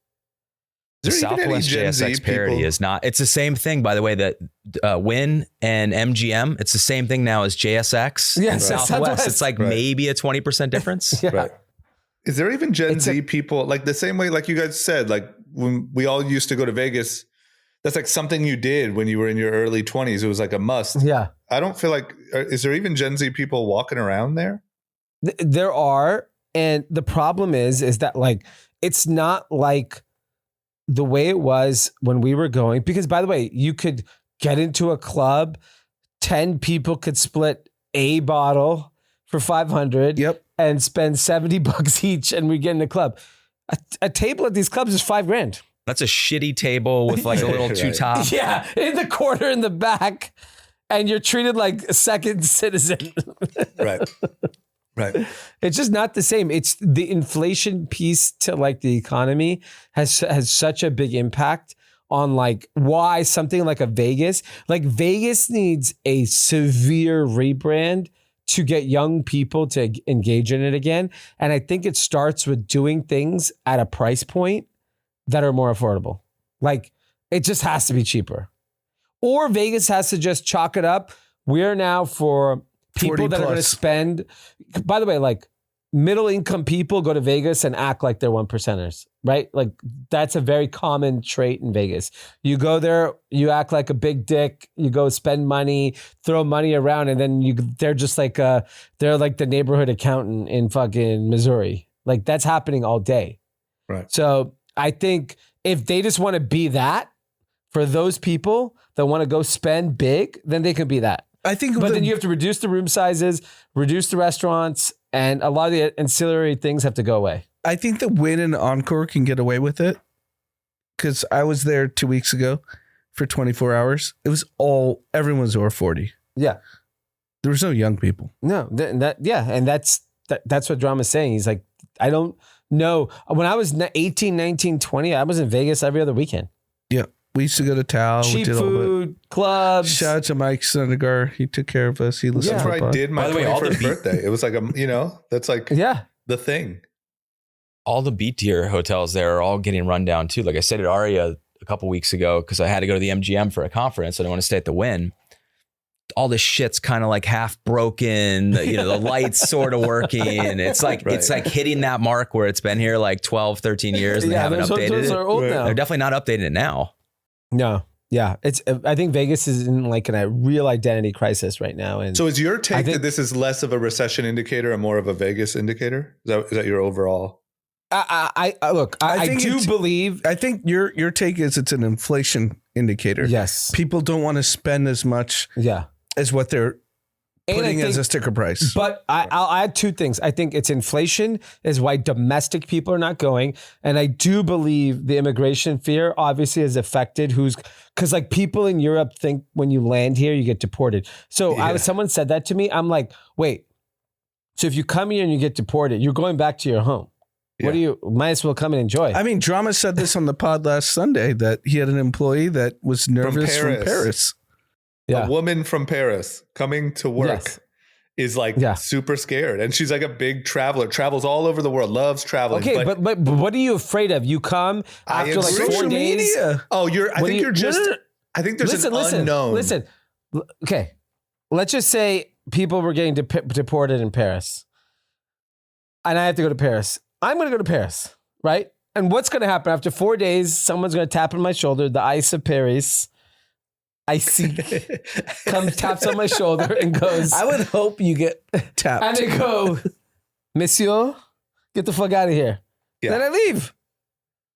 The Southwest JSX parity is not. It's the same thing, by the way, that Wynn and MGM. It's the same thing now as JSX and Southwest. It's like maybe a 20% difference. Yeah. Right. Is there even Gen Z people like the same way, like you guys said, like when we all used to go to Vegas, that's like something you did when you were in your early 20s. It was like a must. Yeah. I don't feel like, is there even Gen Z people walking around there? There are. And the problem is that like, it's not like the way it was when we were going, because by the way, you could get into a club, 10 people could split a bottle for 500 and spend $70 each, and we get in the club. A table at these clubs is $5,000. That's a shitty table with like a little two top. Yeah, in the corner in the back, and you're treated like a second citizen. Right. It's just not the same. It's the inflation piece to like the economy has such a big impact on like why something like Vegas needs a severe rebrand to get young people to engage in it again. And I think it starts with doing things at a price point that are more affordable. Like it just has to be cheaper. Or Vegas has to just chalk it up. We're now for people that are going to spend, by the way, like middle income people go to Vegas and act like they're 1%ers, right? Like that's a very common trait in Vegas. You go there, you act like a big dick, you go spend money, throw money around, and then they're just like, they're like the neighborhood accountant in fucking Missouri. Like that's happening all day. Right. So I think if they just want to be that for those people that want to go spend big, then they can be that. I think, but then you have to reduce the room sizes, reduce the restaurants, and a lot of the ancillary things have to go away. I think the Wynn and Encore can get away with it because I was there 2 weeks ago for 24 hours. It was everyone was over 40. Yeah, there was no young people. No, and that's what Drama's saying. He's like, I don't know. When I was 18, 19, 20, I was in Vegas every other weekend. Yeah. We used to go to Tao. Cheap food, clubs. Shout out to Mike Sonnegar. He took care of us. He listened That's where I did my 21st birthday. It was like that's like the thing. All the B tier hotels there are all getting run down too. Like I stayed at Aria a couple weeks ago because I had to go to the MGM for a conference. I didn't want to stay at the Wynn. All this shit's kind of like half broken. The lights sort of working. It's like it's like hitting that mark where it's been here like 12, 13 years and they haven't updated it. Are old now. They're definitely not updating it now. No. Yeah. I think Vegas is in like a real identity crisis right now. And so is your take that this is less of a recession indicator and more of a Vegas indicator? Is that your overall? I do believe. I think your take is it's an inflation indicator. Yes. People don't want to spend as much as what they're putting as a sticker price. But I'll add two things. I think it's inflation is why domestic people are not going. And I do believe the immigration fear obviously has affected because like people in Europe think when you land here, you get deported. So someone said that to me. I'm like, wait, so if you come here and you get deported, you're going back to your home. Yeah. What do you might as well come and enjoy? I mean, Drama said this on the pod last Sunday that he had an employee that was nervous from Paris. Yeah. A woman from Paris coming to work is like super scared. And she's like a big traveler, travels all over the world, loves traveling. Okay, but what are you afraid of? You come after like 4 days. Media. Oh, I think there's an unknown. Listen. Okay. Let's just say people were getting deported in Paris. And I have to go to Paris. I'm going to go to Paris, right? And what's going to happen after 4 days? Someone's going to tap on my shoulder, the ice of Paris. I see, taps on my shoulder and goes, I would hope you get tapped. And they go, Monsieur, get the fuck out of here. Yeah. Then I leave.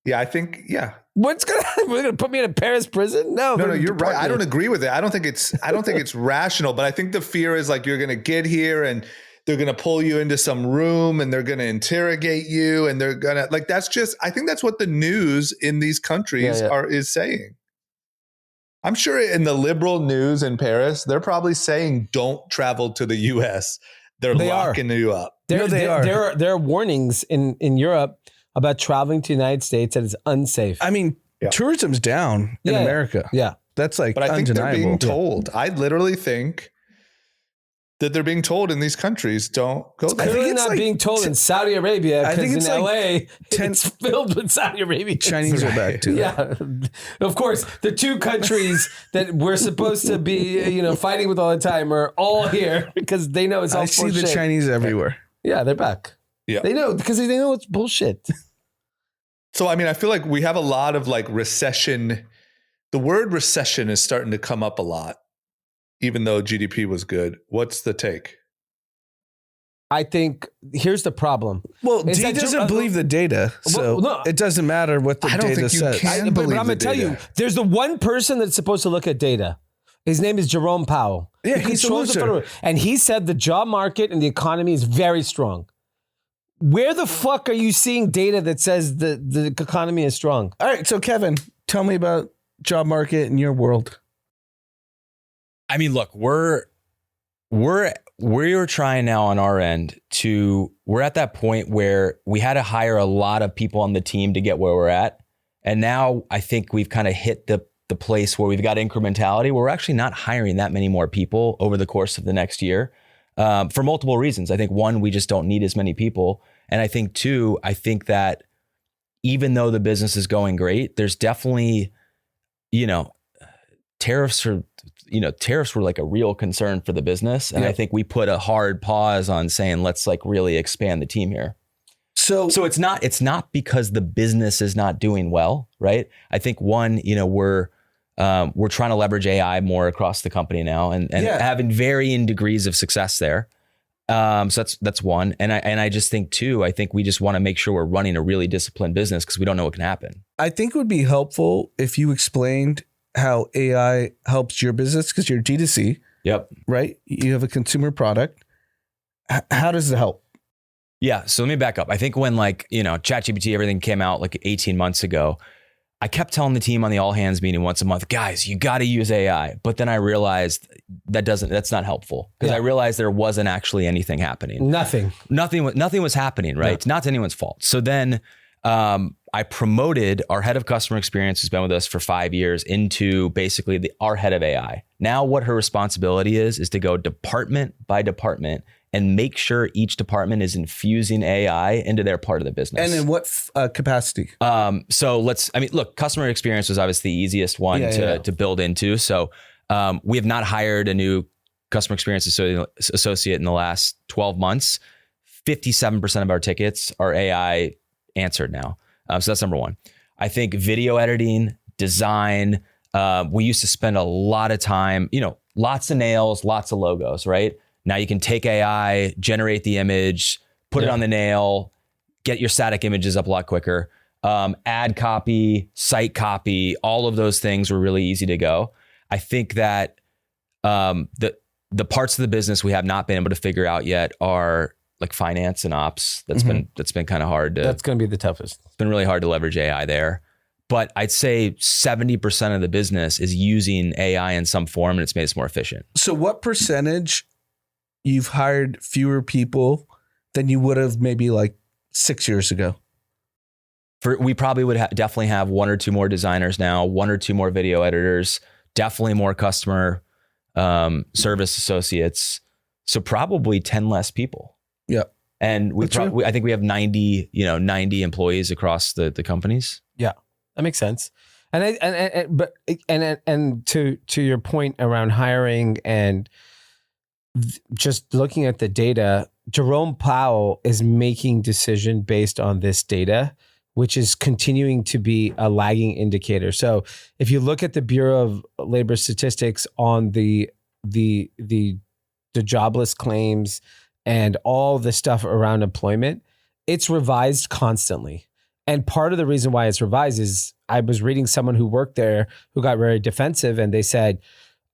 Yeah, I think, What's going to happen? We're going to put me in a Paris prison? No, you're right. I don't agree with it. I don't think it's rational, but I think the fear is like, you're going to get here and they're going to pull you into some room and they're going to interrogate you. And they're going to I think that's what the news in these countries is saying. I'm sure in the liberal news in Paris, they're probably saying don't travel to the U.S. They locking you up. There are warnings in Europe about traveling to the United States that is unsafe. I mean, tourism's down in America. Yeah. That's like but I think undeniable. They're being told. I literally think that they're being told in these countries, don't go there. I think it's not being told in Saudi Arabia because in LA, it's filled with Saudi Arabians. Chinese are back too. Yeah, of course. The two countries that we're supposed to be, fighting with all the time are all here because they know it's all I see the shit. Chinese everywhere. Yeah, they're back. Yeah. They know because they know it's bullshit. So, I mean, I feel like we have a lot of like recession. The word recession is starting to come up a lot, even though GDP was good. What's the take? I think here's the problem. Well, D doesn't believe the data, so it doesn't matter what the data says. But I'm going to tell you, there's the one person that's supposed to look at data. His name is Jerome Powell. Yeah, he's a loser. And he said the job market and the economy is very strong. Where the fuck are you seeing data that says the economy is strong? All right, so Kevin, tell me about job market in your world. I mean, look, we're trying now on our end we're at that point where we had to hire a lot of people on the team to get where we're at. And now I think we've kind of hit the place where we've got incrementality where we're actually not hiring that many more people over the course of the next year for multiple reasons. I think one, we just don't need as many people. And I think two, I think that even though the business is going great, there's definitely, tariffs were like a real concern for the business. And I think we put a hard pause on saying, let's like really expand the team here. So it's not because the business is not doing well, right? I think one, we're trying to leverage AI more across the company now and having varying degrees of success there. So that's one. And I just think two, I think we just want to make sure we're running a really disciplined business because we don't know what can happen. I think it would be helpful if you explained how AI helps your business because you're D2C. Yep. Right? You have a consumer product. How does it help? Yeah. So let me back up. I think when ChatGPT, everything came out like 18 months ago, I kept telling the team on the all hands meeting once a month, guys, you got to use AI. But then I realized that's not helpful because I realized there wasn't actually anything happening. Nothing was happening, right? It's not anyone's fault. So then I promoted our head of customer experience, who's been with us for 5 years, into basically our head of AI. Now what her responsibility is to go department by department and make sure each department is infusing AI into their part of the business. And in what capacity? Look, customer experience was obviously the easiest one to build into. So we have not hired a new customer experience associate in the last 12 months. 57% of our tickets are AI answered now. So that's number one. I think video editing, design, we used to spend a lot of time, lots of nails, lots of logos, right? Now you can take AI, generate the image, put it on the nail, get your static images up a lot quicker. Ad copy, site copy, all of those things were really easy to go. I think that the parts of the business we have not been able to figure out yet are like finance and ops. That's been kind of hard to. That's going to be the toughest. It's been really hard to leverage AI there. But I'd say 70% of the business is using AI in some form, and it's made us more efficient. So what percentage you've hired fewer people than you would have maybe like 6 years ago? We probably would definitely have one or two more designers now, one or two more video editors, definitely more customer service associates. So probably 10 less people. Yeah. And I think we have 90 employees across the companies. Yeah, that makes sense. And to your point around hiring and just looking at the data, Jerome Powell is making decision based on this data, which is continuing to be a lagging indicator. So if you look at the Bureau of Labor Statistics on the jobless claims and all the stuff around employment, it's revised constantly. And part of the reason why it's revised is I was reading someone who worked there who got very defensive, and they said,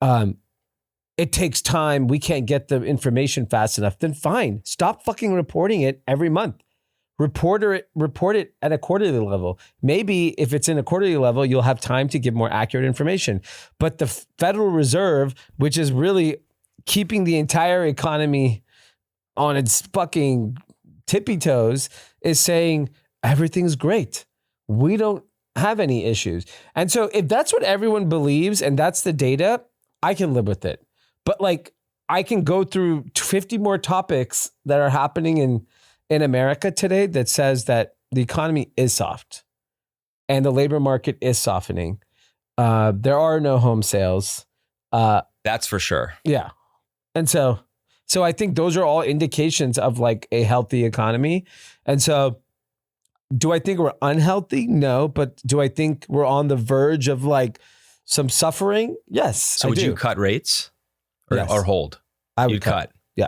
it takes time. We can't get the information fast enough. Then fine, stop fucking reporting it every month. Report it at a quarterly level. Maybe if it's in a quarterly level, you'll have time to give more accurate information. But the Federal Reserve, which is really keeping the entire economy on its fucking tippy toes, is saying everything's great. We don't have any issues. And so if that's what everyone believes and that's the data, I can live with it. But like, I can go through 50 more topics that are happening in America today that says that the economy is soft and the labor market is softening. There are no home sales. That's for sure. Yeah. And so So I think those are all indications of like a healthy economy. And so do I think we're unhealthy? No. But do I think we're on the verge of like some suffering? Yes. So would you cut rates or, Yes. or hold? I would You'd cut. Yeah.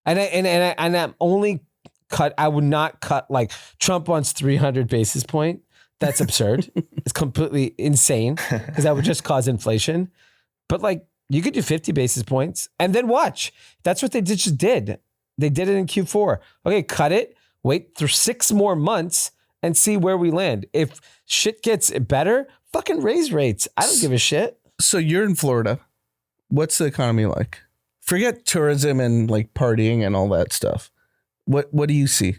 And I'm only cut. I would not cut like Trump wants 300 basis point. That's absurd. It's completely insane because that would just cause inflation. But like you could do 50 basis points and then watch. That's what they just did. They did it in Q4. Okay, cut it. Wait for 6 more months and see where we land. If shit gets better, fucking raise rates. I don't give a shit. So you're in Florida. What's the economy like? Forget tourism and like partying and all that stuff. What do you see?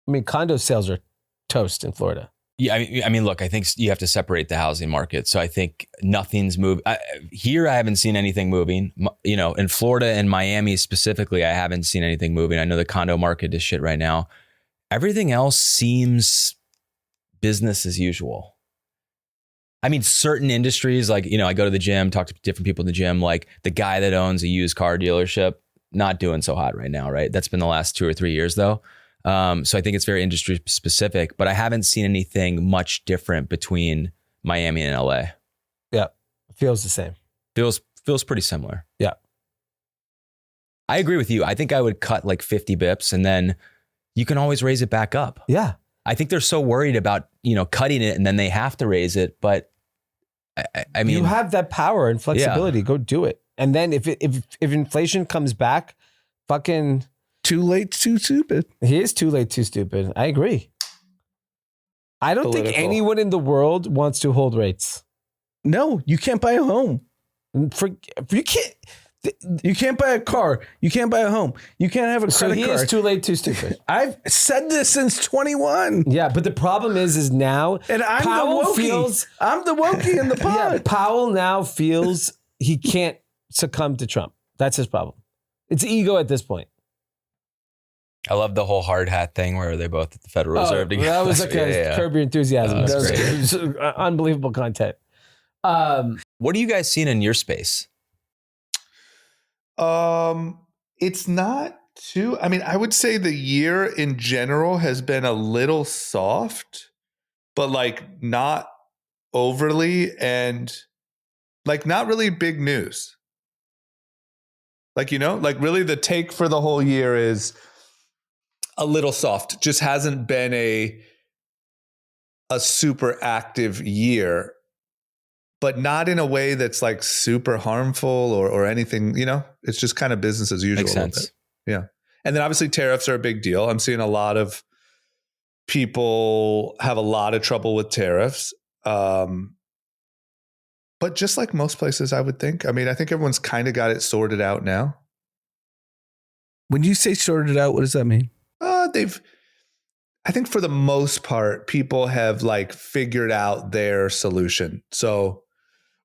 I mean, condo sales are toast in Florida. Yeah, I mean, look, I think you have to separate the housing market. So I think nothing's moved. Here, I haven't seen anything moving. You know, in Florida and Miami specifically, I haven't seen anything moving. I know the condo market is shit right now. Everything else seems business as usual. I mean, certain industries, like, you know, I go to the gym, talk to different people in the gym, like the guy that owns a used car dealership, not doing so hot right now, right? That's been the last 2 or 3 years though. So I think it's very industry specific, but I haven't seen anything much different between Miami and LA. Yeah. Feels the same. Feels pretty similar. Yeah. I agree with you. I think I would cut like 50 bips and then you can always raise it back up. Yeah. I think they're so worried about, you know, cutting it and then they have to raise it. But I mean, you have that power and flexibility. Yeah. Go do it. And then if inflation comes back, fucking too late, too stupid. He is too late, too stupid. I agree. I don't think anyone in the world wants to hold rates. No, you can't buy a home. You can't buy a car. You can't buy a home. You can't have a credit card. So he is too late, too stupid. I've said this since 21. Yeah, but the problem is now, and I'm Powell the wokey. I'm the wokey in the pod. Yeah, Powell now feels he can't succumb to Trump. That's his problem. It's ego at this point. I love the whole hard hat thing where they both at the Federal Reserve together. That was like a Curb Your Enthusiasm. That was unbelievable content. What are you guys seeing in your space? It's not too, I mean, I would say the year in general has been a little soft, but like not overly and like not really big news. Like, you know, like really the take for the whole year is a little soft. Just hasn't been a super active year, but not in a way that's like super harmful or anything, you know, it's just kind of business as usual. Makes sense. Yeah. And then obviously tariffs are a big deal. I'm seeing a lot of people have a lot of trouble with tariffs. But just like most places, I would think. I mean, I think everyone's kind of got it sorted out now. When you say sorted out, what does that mean? I think for the most part, people have like figured out their solution. So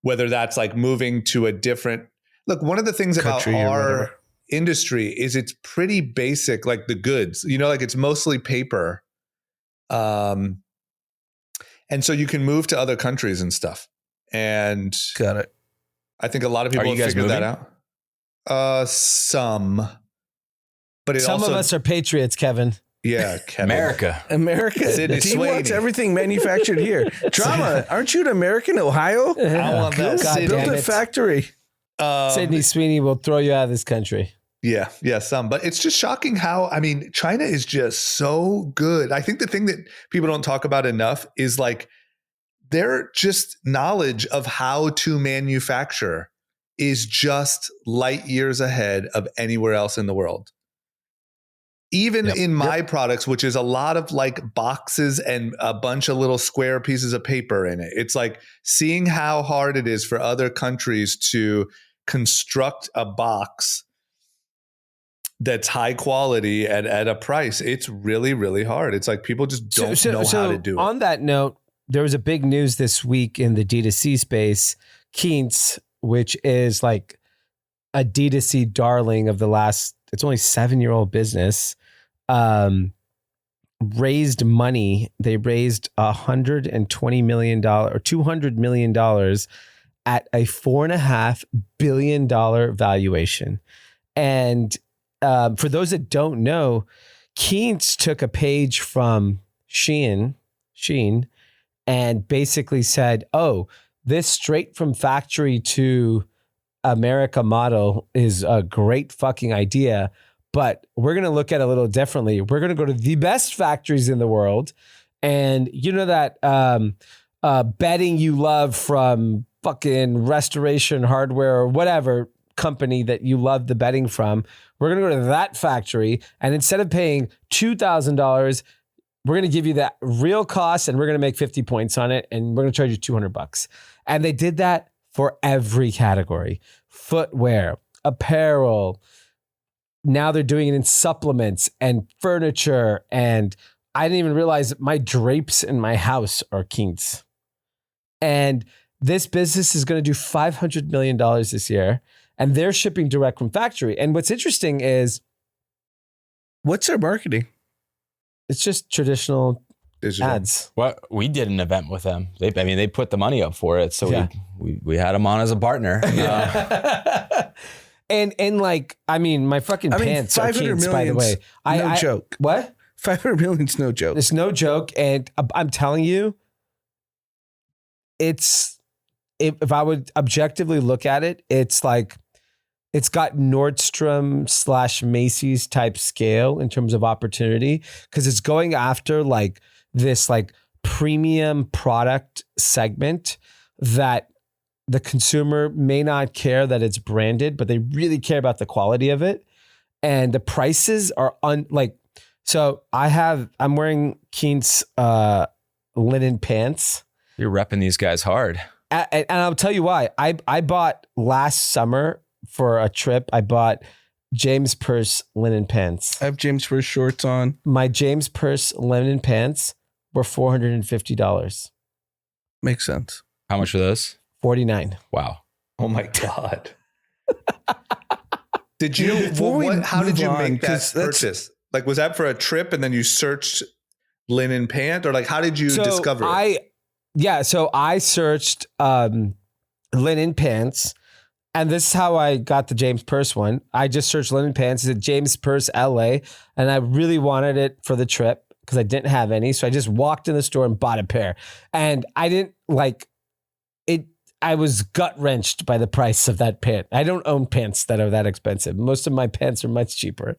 whether that's like moving to a different, look, one of the things about our industry is it's pretty basic, like the goods, you know, like it's mostly paper. And so you can move to other countries and stuff. And got it. I think a lot of people have figured that out. Some, but some of us are patriots, Kevin. Yeah, Kevin. America. Sydney He Sweeney. wants everything manufactured here. Drama. Aren't you an American, Ohio? I want that. Build a factory. Sydney Sweeney will throw you out of this country. Yeah, some. But it's just shocking how, I mean, China is just so good. I think the thing that people don't talk about enough is like their just knowledge of how to manufacture is just light years ahead of anywhere else in the world. Even in my products, which is a lot of like boxes and a bunch of little square pieces of paper in it. It's like seeing how hard it is for other countries to construct a box that's high quality at a price. It's really, really hard. It's like people just don't know how to do it. On that note, there was a big news this week in the D2C space. Quince, which is like a D2C darling of the last, it's only 7-year-old business, raised money. They raised $120 million or $200 million at a $4.5 billion valuation. And for those that don't know, Quince took a page from Shein, and basically said, oh, this straight from factory to America model is a great fucking idea, but we're going to look at it a little differently. We're going to go to the best factories in the world. And you know that bedding you love from fucking Restoration Hardware or whatever company that you love the bedding from, we're going to go to that factory. And instead of paying $2,000, we're going to give you that real cost and we're going to make 50 points on it. And we're going to charge you $200. And they did that for every category: footwear, apparel. Now they're doing it in supplements and furniture. And I didn't even realize my drapes in my house are Quince. And this business is going to do $500 million this year. And they're shipping direct from factory. And what's interesting is, what's their marketing? It's just traditional Digital ads. Well, we did an event with them. They put the money up for it. So we had them on as a partner. And like, I mean, my fucking pants are Quince, by the way. No joke. What? 500 million's no joke. It's no joke. And I'm telling you, if I would objectively look at it, it's like, it's got Nordstrom / Macy's type scale in terms of opportunity, because it's going after like this like premium product segment that the consumer may not care that it's branded, but they really care about the quality of it. And the prices are so I'm wearing Quince linen pants. You're repping these guys hard. And I'll tell you why. I bought last summer for a trip. I bought James Purse linen pants. I have James Purse shorts on. My James Purse linen pants were $450. Makes sense. How much are those? $49. Wow. Oh my God. Did you, how did you make that purchase? Like, was that for a trip and then you searched linen pant, or like, how did you discover it? So I searched linen pants, and this is how I got the James Purse one. I just searched linen pants. It's at James Purse LA, and I really wanted it for the trip because I didn't have any. So I just walked in the store and bought a pair, and I didn't like it. I was gut wrenched by the price of that pant. I don't own pants that are that expensive. Most of my pants are much cheaper,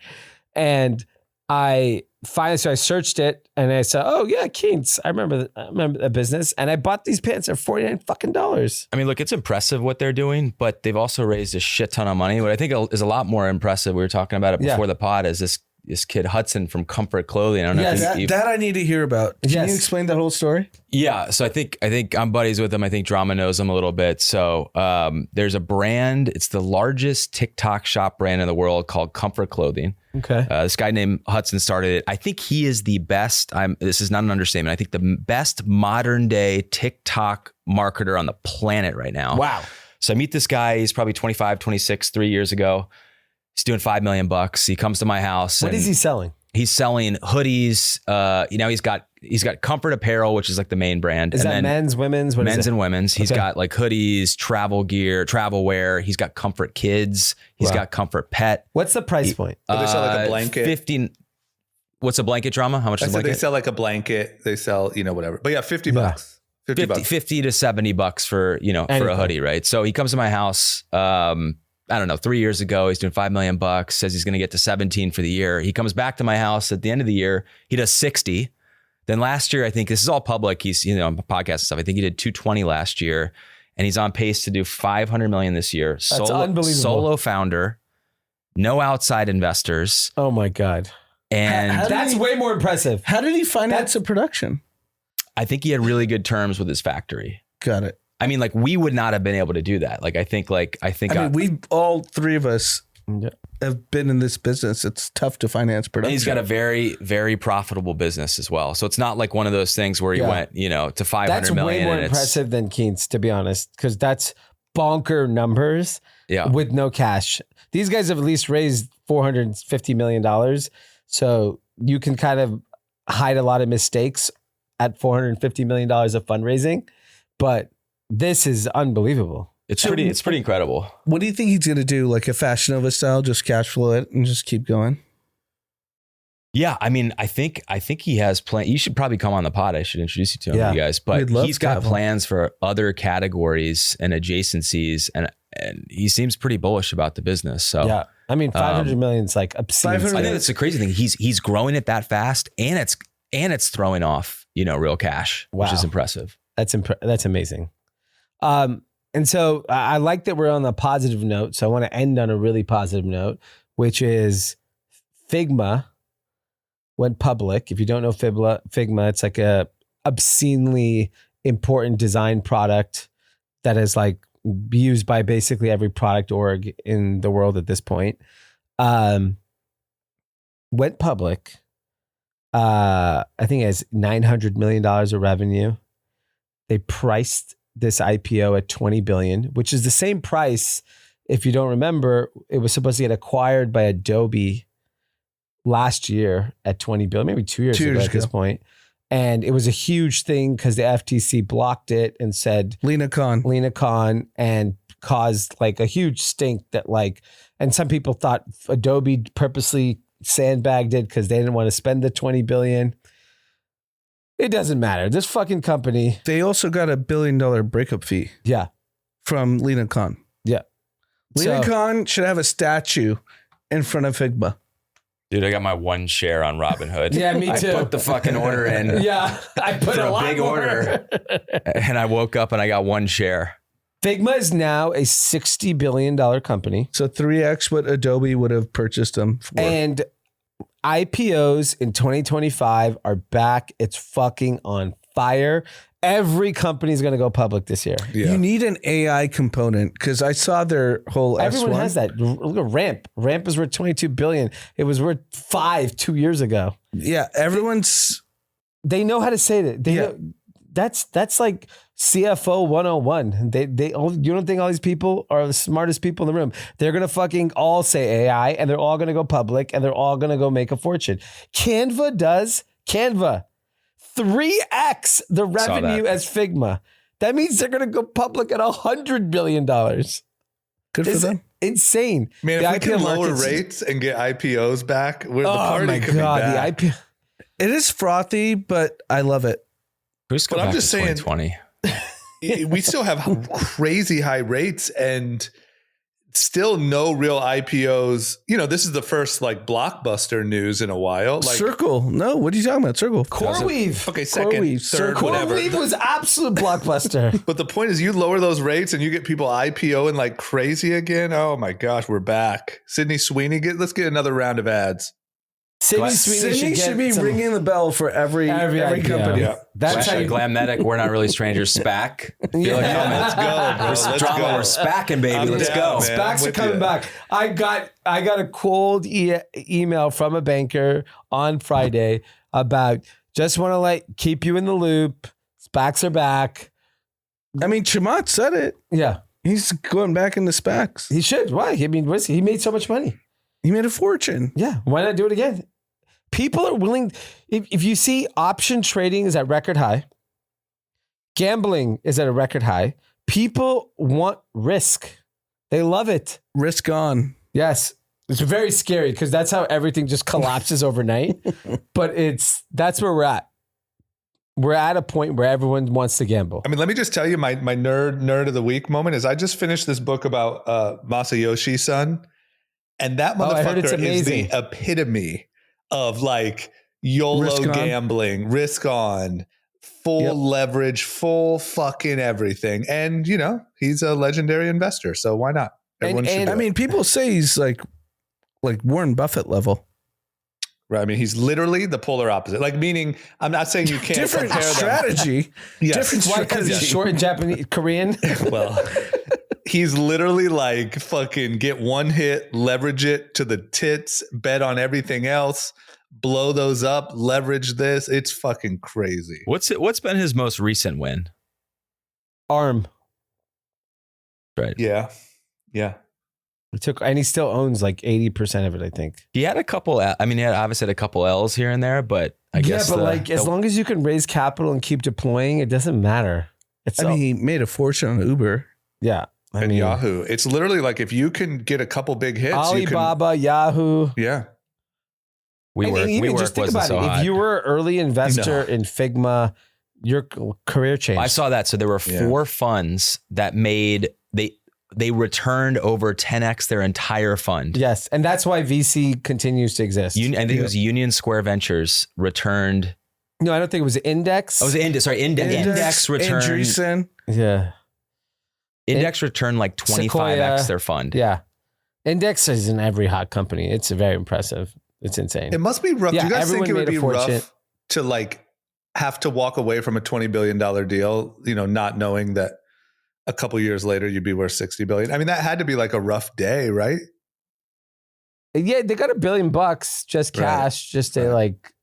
and I searched it and I said, "Oh yeah, Quince. I remember the business." And I bought these pants. They're $49 fucking. I mean, look, it's impressive what they're doing, but they've also raised a shit ton of money. What I think is a lot more impressive, we were talking about it before the pod, is this kid Hudson from Comfort Clothing. I don't know if that I need to hear about. Can you explain that whole story? Yeah. So I think I'm buddies with him. I think Drama knows him a little bit. So there's a brand. It's the largest TikTok shop brand in the world called Comfort Clothing. Okay. This guy named Hudson started it. I think he is the best. This is not an understatement. I think the best modern day TikTok marketer on the planet right now. Wow. So I meet this guy. He's probably 25, 26, 3 years ago. He's doing $5 million. He comes to my house. What is he selling? He's selling hoodies. He's got Comfort Apparel, which is like the main brand. Is that men's, women's? Men's and women's. He's got like hoodies, travel gear, travel wear. He's got Comfort Kids. He's got Comfort Pet. What's the price point? They sell like a blanket. 15. What's a blanket, Drama? How much is a blanket? They sell like a blanket. They sell, whatever. But yeah, $50. $50 $50 to $70 for, for a hoodie, right? So he comes to my house. I don't know, 3 years ago, he's doing $5 million, says he's going to get to 17 for the year. He comes back to my house at the end of the year. He does 60. Then last year, I think this is all public. He's, on podcast and stuff. I think he did 220 last year, and he's on pace to do 500 million this year. That's unbelievable. Solo founder, no outside investors. Oh my God. And that's way more impressive. How did he finance the production? I think he had really good terms with his factory. Got it. I mean, like, we would not have been able to do that. Like, I think we all three of us have been in this business. It's tough to finance production. And he's got a very, very profitable business as well. So it's not like one of those things where he went, to 500 million. That's way more impressive than Quince, to be honest, because that's bonker numbers with no cash. These guys have at least raised $450 million. So you can kind of hide a lot of mistakes at $450 million of fundraising. But this is unbelievable. It's pretty incredible. What do you think he's going to do? Like a Fashion Nova style, just cash flow it and just keep going? Yeah, I mean, I think he has plans. You should probably come on the pod. I should introduce you to him, you guys. But he's got plans for other categories and adjacencies, and he seems pretty bullish about the business. So yeah, I mean, 500 million is like obscene. I think that's the crazy thing. He's growing it that fast, and it's throwing off real cash, which is impressive. That's amazing. And so I like that we're on a positive note. So I want to end on a really positive note, which is Figma went public. If you don't know Figma, it's like a obscenely important design product that is like used by basically every product org in the world at this point. Went public. I think it has $900 million of revenue. They priced this IPO at $20 billion, which is the same price. If you don't remember, it was supposed to get acquired by Adobe last year at $20 billion, maybe 2 years ago at this point. And it was a huge thing because the FTC blocked it and said Lena Khan, and caused like a huge stink that like, and some people thought Adobe purposely sandbagged it because they didn't want to spend the $20 billion. It doesn't matter. This fucking company. They also got $1 billion breakup fee. Yeah. From Lena Khan. Yeah. Lena Khan should have a statue in front of Figma. Dude, I got my one share on Robinhood. Yeah, me too. I put the fucking order in. Yeah, I put a big order. And I woke up and I got one share. Figma is now a $60 billion company. So 3x what Adobe would have purchased them for. And IPOs in 2025 are back. It's fucking on fire. Every company is going to go public this year. Yeah. You need an AI component because I saw their whole Everyone S1. has that. Look at Ramp. Ramp is worth $22 billion. It was worth $5 2 years ago. Yeah, they know how to say that. They know, that's like CFO 101. You don't think all these people are the smartest people in the room? They're going to fucking all say AI and they're all going to go public and they're all going to go make a fortune. Canva 3x the revenue as Figma. That means they're going to go public at $100 billion. Good for them. Insane. Man, if we can lower rates and get IPOs back, the party could be back. It is frothy, but I love it. But I'm just saying, 2020. We still have crazy high rates and still no real IPOs. This is the first like blockbuster news in a while. Like Circle. No, what are you talking about? Circle. CoreWeave. Okay, second, third, whatever. CoreWeave was absolute blockbuster. But the point is you lower those rates and you get people IPOing like crazy again. Oh my gosh, we're back. Sydney Sweeney, let's get another round of ads. Sydney Sweeney should be ringing the bell for every company. Yeah. That's how Glamnetic. We're not really strangers. SPAC. Let's go, bro. We're SPACing, baby. Let's go. SPACs are coming back. I got a cold email from a banker on Friday about just want to keep you in the loop. SPACs are back. I mean, Chamath said it. Yeah, he's going back into SPACs. He should. Why? I mean, he made so much money. He made a fortune. Yeah. Why not do it again? People are willing. If you see option trading is at record high, gambling is at a record high. People want risk. They love it. Risk on. Yes. It's very scary because that's how everything just collapses overnight. But that's where we're at. We're at a point where everyone wants to gamble. I mean, let me just tell you my nerd of the week moment is I just finished this book about Masayoshi Son. And that motherfucker is the epitome of like YOLO gambling, risk on, full leverage, full fucking everything. And, he's a legendary investor. So why not? Everyone should. I mean, people say he's like Warren Buffett level. Right. I mean, he's literally the polar opposite. Like, meaning, I'm not saying you can't different compare strategy. Yes. Different strategy. Because he's short in Japanese, Korean. Well, he's literally like fucking get one hit, leverage it to the tits, bet on everything else, blow those up, leverage this. It's fucking crazy. What's been his most recent win? ARM. Right. Yeah. Yeah. And he still owns like 80% of it, I think. He had a couple. I mean, he obviously had a couple L's here and there, but I guess. Yeah, but as long as you can raise capital and keep deploying, it doesn't matter. He made a fortune on Uber. Yeah. and Yahoo. It's literally like if you can get a couple big hits, Alibaba, Yahoo. Yeah. We just think about it. If you were an early investor in Figma, your career changed. I saw that. So there were 4 funds that made they returned over 10x their entire fund. Yes, and that's why VC continues to exist. I think it was Union Square Ventures returned. No, I don't think it was Index. Oh, it was Index. Sorry, Index returned. Andreessen. Yeah. Index returned like 25x their fund. Yeah. Index is in every hot company. It's very impressive. It's insane. It must be rough. Yeah, do you guys think it would be fortune. rough to like have to walk away from a $20 billion deal, not knowing that a couple years later you'd be worth $60 billion? I mean, that had to be like a rough day, right? Yeah, they got $1 billion just cash, just to like.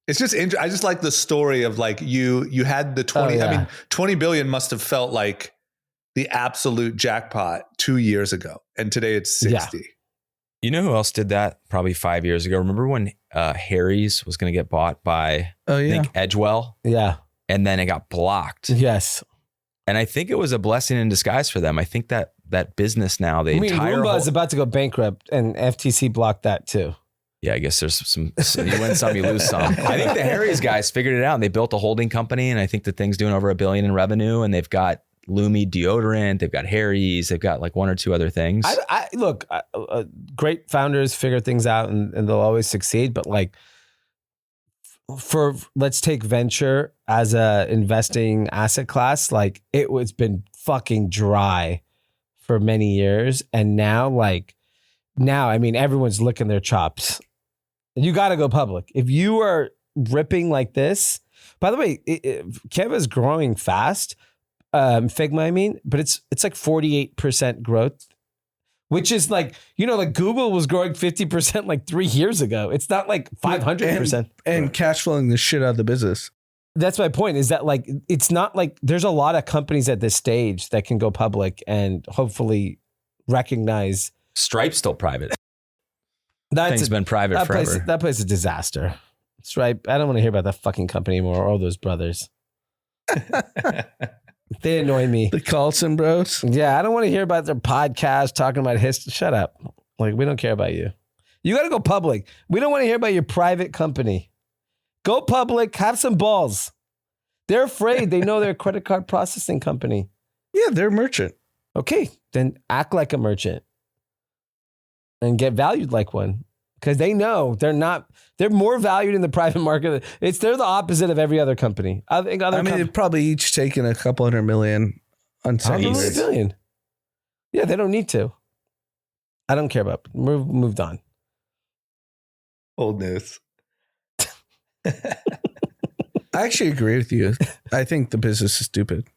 It's just I just like the story of like you had the 20. I mean, 20 billion must have felt like the absolute jackpot 2 years ago, and today it's 60. Yeah. You know who else did that probably 5 years ago? Remember when Harry's was going to get bought by I think Edgewell? Yeah. And then it got blocked. Yes. And I think it was a blessing in disguise for them. I think that business now, Roomba is about to go bankrupt, and FTC blocked that too. Yeah, I guess there's some, you win some, you lose some. I think the Harry's guys figured it out. And they built a holding company, and I think the thing's doing over $1 billion in revenue, and they've got Lumi deodorant, they've got Harry's, they've got like 1 or 2 other things. Look, great founders figure things out, and they'll always succeed. But like, let's take venture as a investing asset class. Like, it's been fucking dry for many years, and now I mean, everyone's licking their chops. You got to go public if you are ripping like this. By the way, Canva's growing fast. Figma, I mean, but it's like 48% growth, which is like, like Google was growing 50% like 3 years ago. It's not like 500%. And cash flowing the shit out of the business. That's my point, is that like, it's not like there's a lot of companies at this stage that can go public and hopefully recognize. Stripe's still private. Thing's been private forever. That place is a disaster. Stripe, I don't want to hear about that fucking company anymore, or those brothers. They annoy me. The Carlson bros. Yeah, I don't want to hear about their podcast talking about history. Shut up. Like, we don't care about you. You got to go public. We don't want to hear about your private company. Go public. Have some balls. They're afraid. They know they're a credit card processing company. Yeah, they're a merchant. Okay, then act like a merchant and get valued like one. Because they know they're more valued in the private market. They're the opposite of every other company. I think they've probably each taken a couple $100 million on $100 billion. Yeah, they don't need to. I don't care about it. Moved on. Old news. I actually agree with you. I think the business is stupid.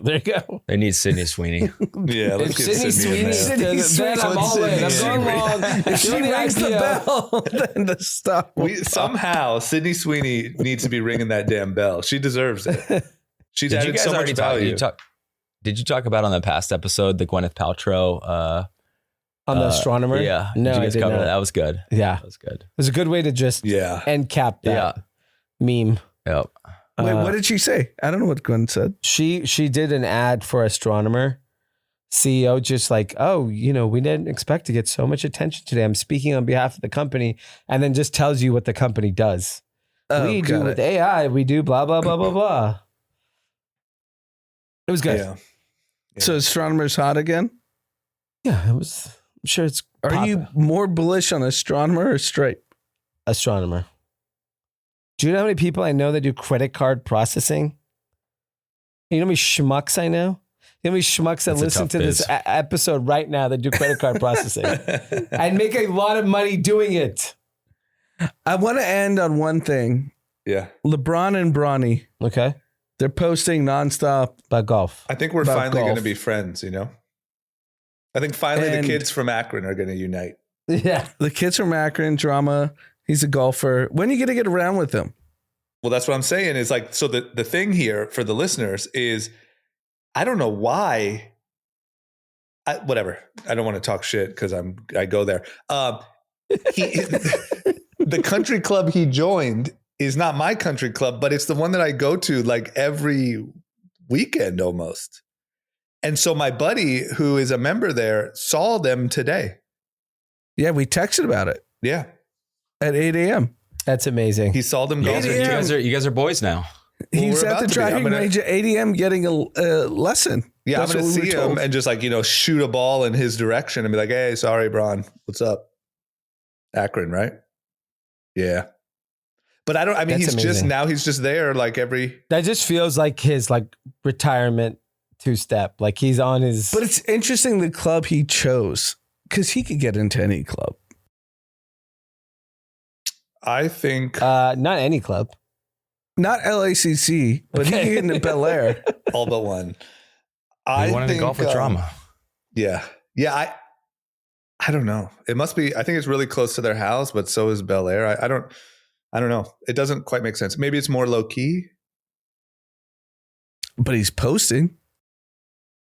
There you go. They need Sydney Sweeney. Yeah, let's get Sydney in there. Sydney Sweeney. I'm all in. I'm going long. If she rings the bell, then the stock will somehow Sydney Sweeney needs to be ringing that damn bell. She deserves it. She's added so much value. Did you talk about on the past episode the Gwyneth Paltrow? On the astronomer? Yeah. No, did you guys cover not. that? That was good. Yeah. That was good. It was a good way to just end cap that meme. Yep. Wait, what did she say? I don't know what Gwen said. She did an ad for astronomer. CEO just like, we didn't expect to get so much attention today. I'm speaking on behalf of the company, and then just tells you what the company does. We do with AI, we do blah, blah, blah, blah, blah. It was good. Yeah. So astronomer's hot again? Yeah, it was. I'm sure it's. Are you more bullish on astronomer or Stripe? Astronomer. Do you know how many people I know that do credit card processing? You know how many schmucks I know? You know how many schmucks that listen to this episode right now that do credit card processing and make a lot of money doing it? I want to end on one thing. Yeah. LeBron and Bronny. Okay. They're posting nonstop about golf. I think we're finally going to be friends, I think finally the kids from Akron are going to unite. Yeah. The kids from Akron, drama. He's a golfer. When are you going to get around with him? Well, that's what I'm saying is like, so the thing here for the listeners is, I don't know why, whatever. I don't want to talk shit because I go there. The country club he joined is not my country club, but it's the one that I go to like every weekend almost. And so my buddy, who is a member there, saw them today. Yeah, we texted about it. Yeah. At 8 a.m. That's amazing. He saw them golfing. You guys are boys now. He's at the driving range at 8 a.m. getting a lesson. Yeah, I'm going to see him and just like, shoot a ball in his direction and be like, hey, sorry, Bron. What's up? Akron, right? Yeah. But he's just there like that just feels like his like retirement two-step. Like he's on his. But it's interesting the club he chose because he could get into any club. I think. Not any club. Not LACC, but he can get into Bel Air. All but one. I wanted to golf with drama. Yeah. Yeah. I don't know. It must be, I think it's really close to their house, but so is Bel Air. I don't know. It doesn't quite make sense. Maybe it's more low key. But he's posting.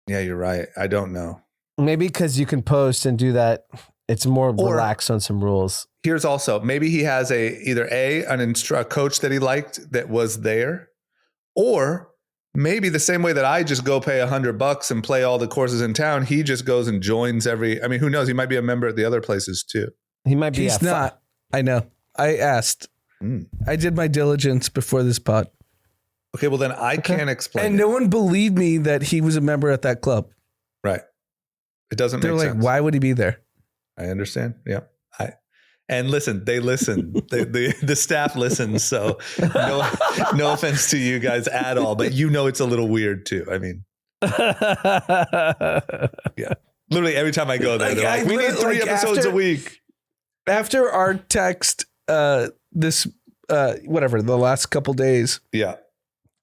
Yeah, you're right. I don't know. Maybe because you can post and do that. It's more relaxed on some rules. Here's also, maybe he has a coach that he liked that was there, or maybe the same way that I just go pay $100 and play all the courses in town, he just goes and joins who knows? He might be a member at the other places too. He might be. He's not. I know. I asked. I did my diligence before this pod. Okay, well then I can't explain. And no one believed me that he was a member at that club. Right. It doesn't make sense. They're like, why would he be there? I understand. Yeah. And listen, they listen. The staff listens. So no offense to you guys at all, but it's a little weird too. I mean, yeah. Literally every time I go there, they're like, we need 3 episodes a week. After our text, the last couple days. Yeah.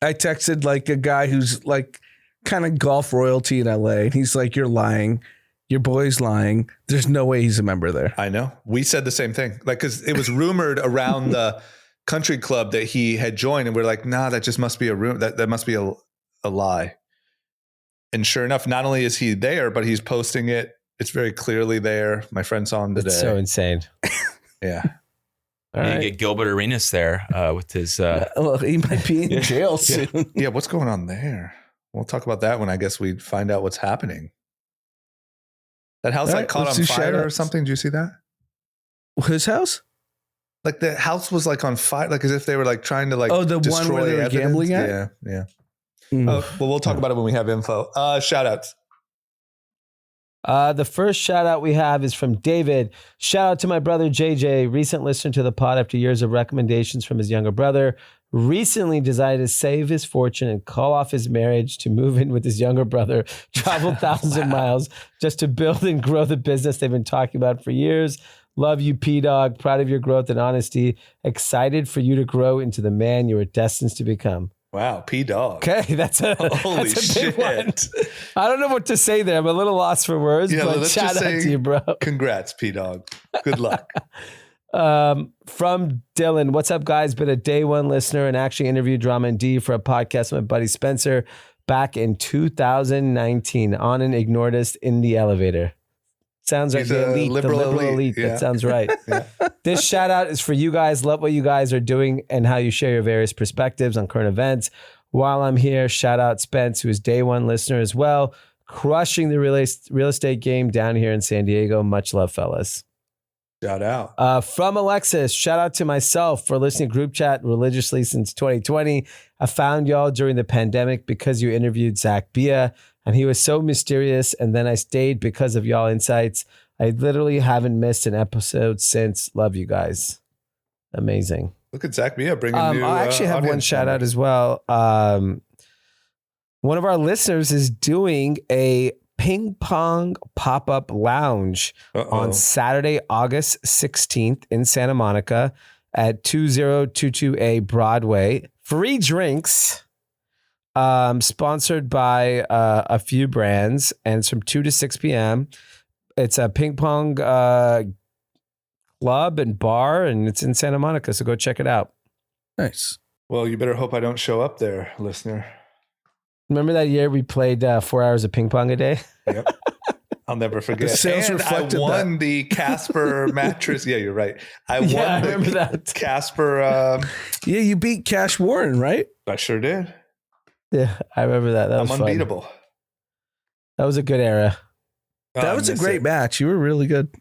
I texted like a guy who's like kind of golf royalty in LA. And he's like, you're lying. Your boy's lying. There's no way he's a member there. I know. We said the same thing. Like, because it was rumored around the country club that he had joined, and we're like, nah, that just must be a rumor. That must be a lie. And sure enough, not only is he there, but he's posting it. It's very clearly there. My friend saw him today. It's so insane. Yeah. You get Gilbert Arenas there with his. Well, he might be in jail soon. Yeah. What's going on there? We'll talk about that when I guess we find out what's happening. That house caught on fire or something. Did you see that? His house? Like the house was like on fire, like as if they were like trying to like the one where they were gambling at? Yeah. Well, we'll talk about it when we have info. Shout outs. The first shout out we have is from David. Shout out to my brother JJ, recent listener to the pod after years of recommendations from his younger brother. Recently decided to save his fortune and call off his marriage to move in with his younger brother, travel thousands of miles just to build and grow the business they've been talking about for years. Love you, P-Dog. Proud of your growth and honesty. Excited for you to grow into the man you are destined to become. Wow, P-Dog. Okay, that's a big one. I don't know what to say there. I'm a little lost for words, but shout out to you, bro. Congrats, P-Dog. Good luck. From Dylan, what's up, guys? Been a day one listener and actually interviewed Drama and D for a podcast with my buddy Spencer back in 2019 on and ignored us in the elevator. Sounds like the elite, the liberal elite. Yeah. That sounds right. Yeah. This shout out is for you guys. Love what you guys are doing and how you share your various perspectives on current events. While I'm here, shout out Spence, who is day one listener as well. Crushing the real estate game down here in San Diego. Much love, fellas. Shout out. From Alexis, shout out to myself for listening to group chat religiously since 2020. I found y'all during the pandemic because you interviewed Zach Bia, and he was so mysterious. And then I stayed because of y'all insights. I literally haven't missed an episode since. Love you guys. Amazing. Look at Zach Bia bringing new I actually have one shout out as well. One of our listeners is doing a ping pong pop-up lounge on Saturday, August 16th in Santa Monica at 2022A Broadway. Free drinks, sponsored by a few brands, and it's from 2 to 6 p.m. It's a ping pong club and bar, and it's in Santa Monica, so go check it out. Nice. Well, you better hope I don't show up there, listener. Remember that year we played 4 hours of ping pong a day? Yep. I'll never forget. The sales reflected I won that. The Casper mattress. Yeah, you're right. I remember that. Casper. Yeah, you beat Cash Warren, right? I sure did. Yeah, I remember that. That was unbeatable. That was a good era. That was a great match. You were really good.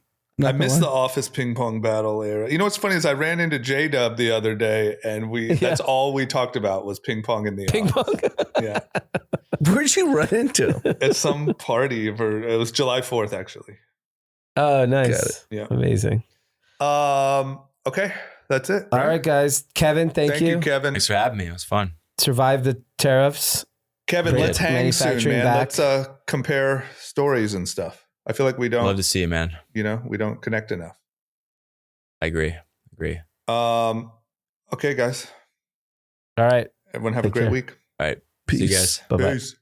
I missed the office ping pong battle era. You know what's funny is I ran into J-Dub the other day, and that's all we talked about was ping pong in the ping office. pong. Yeah. Where'd you run into? At some party. It was July 4th, actually. Oh, nice. Yeah. Amazing. Okay. That's it. All right, guys. Kevin, thank you. Thank you, Kevin. Thanks for having me. It was fun. Survive the tariffs. Kevin, let's hang soon, man. Back. Let's compare stories and stuff. I feel like we don't. Love to see you, man. We don't connect enough. I agree. Okay, guys. All right. Everyone have a great week. All right. Peace. See you guys. Bye-bye. Peace.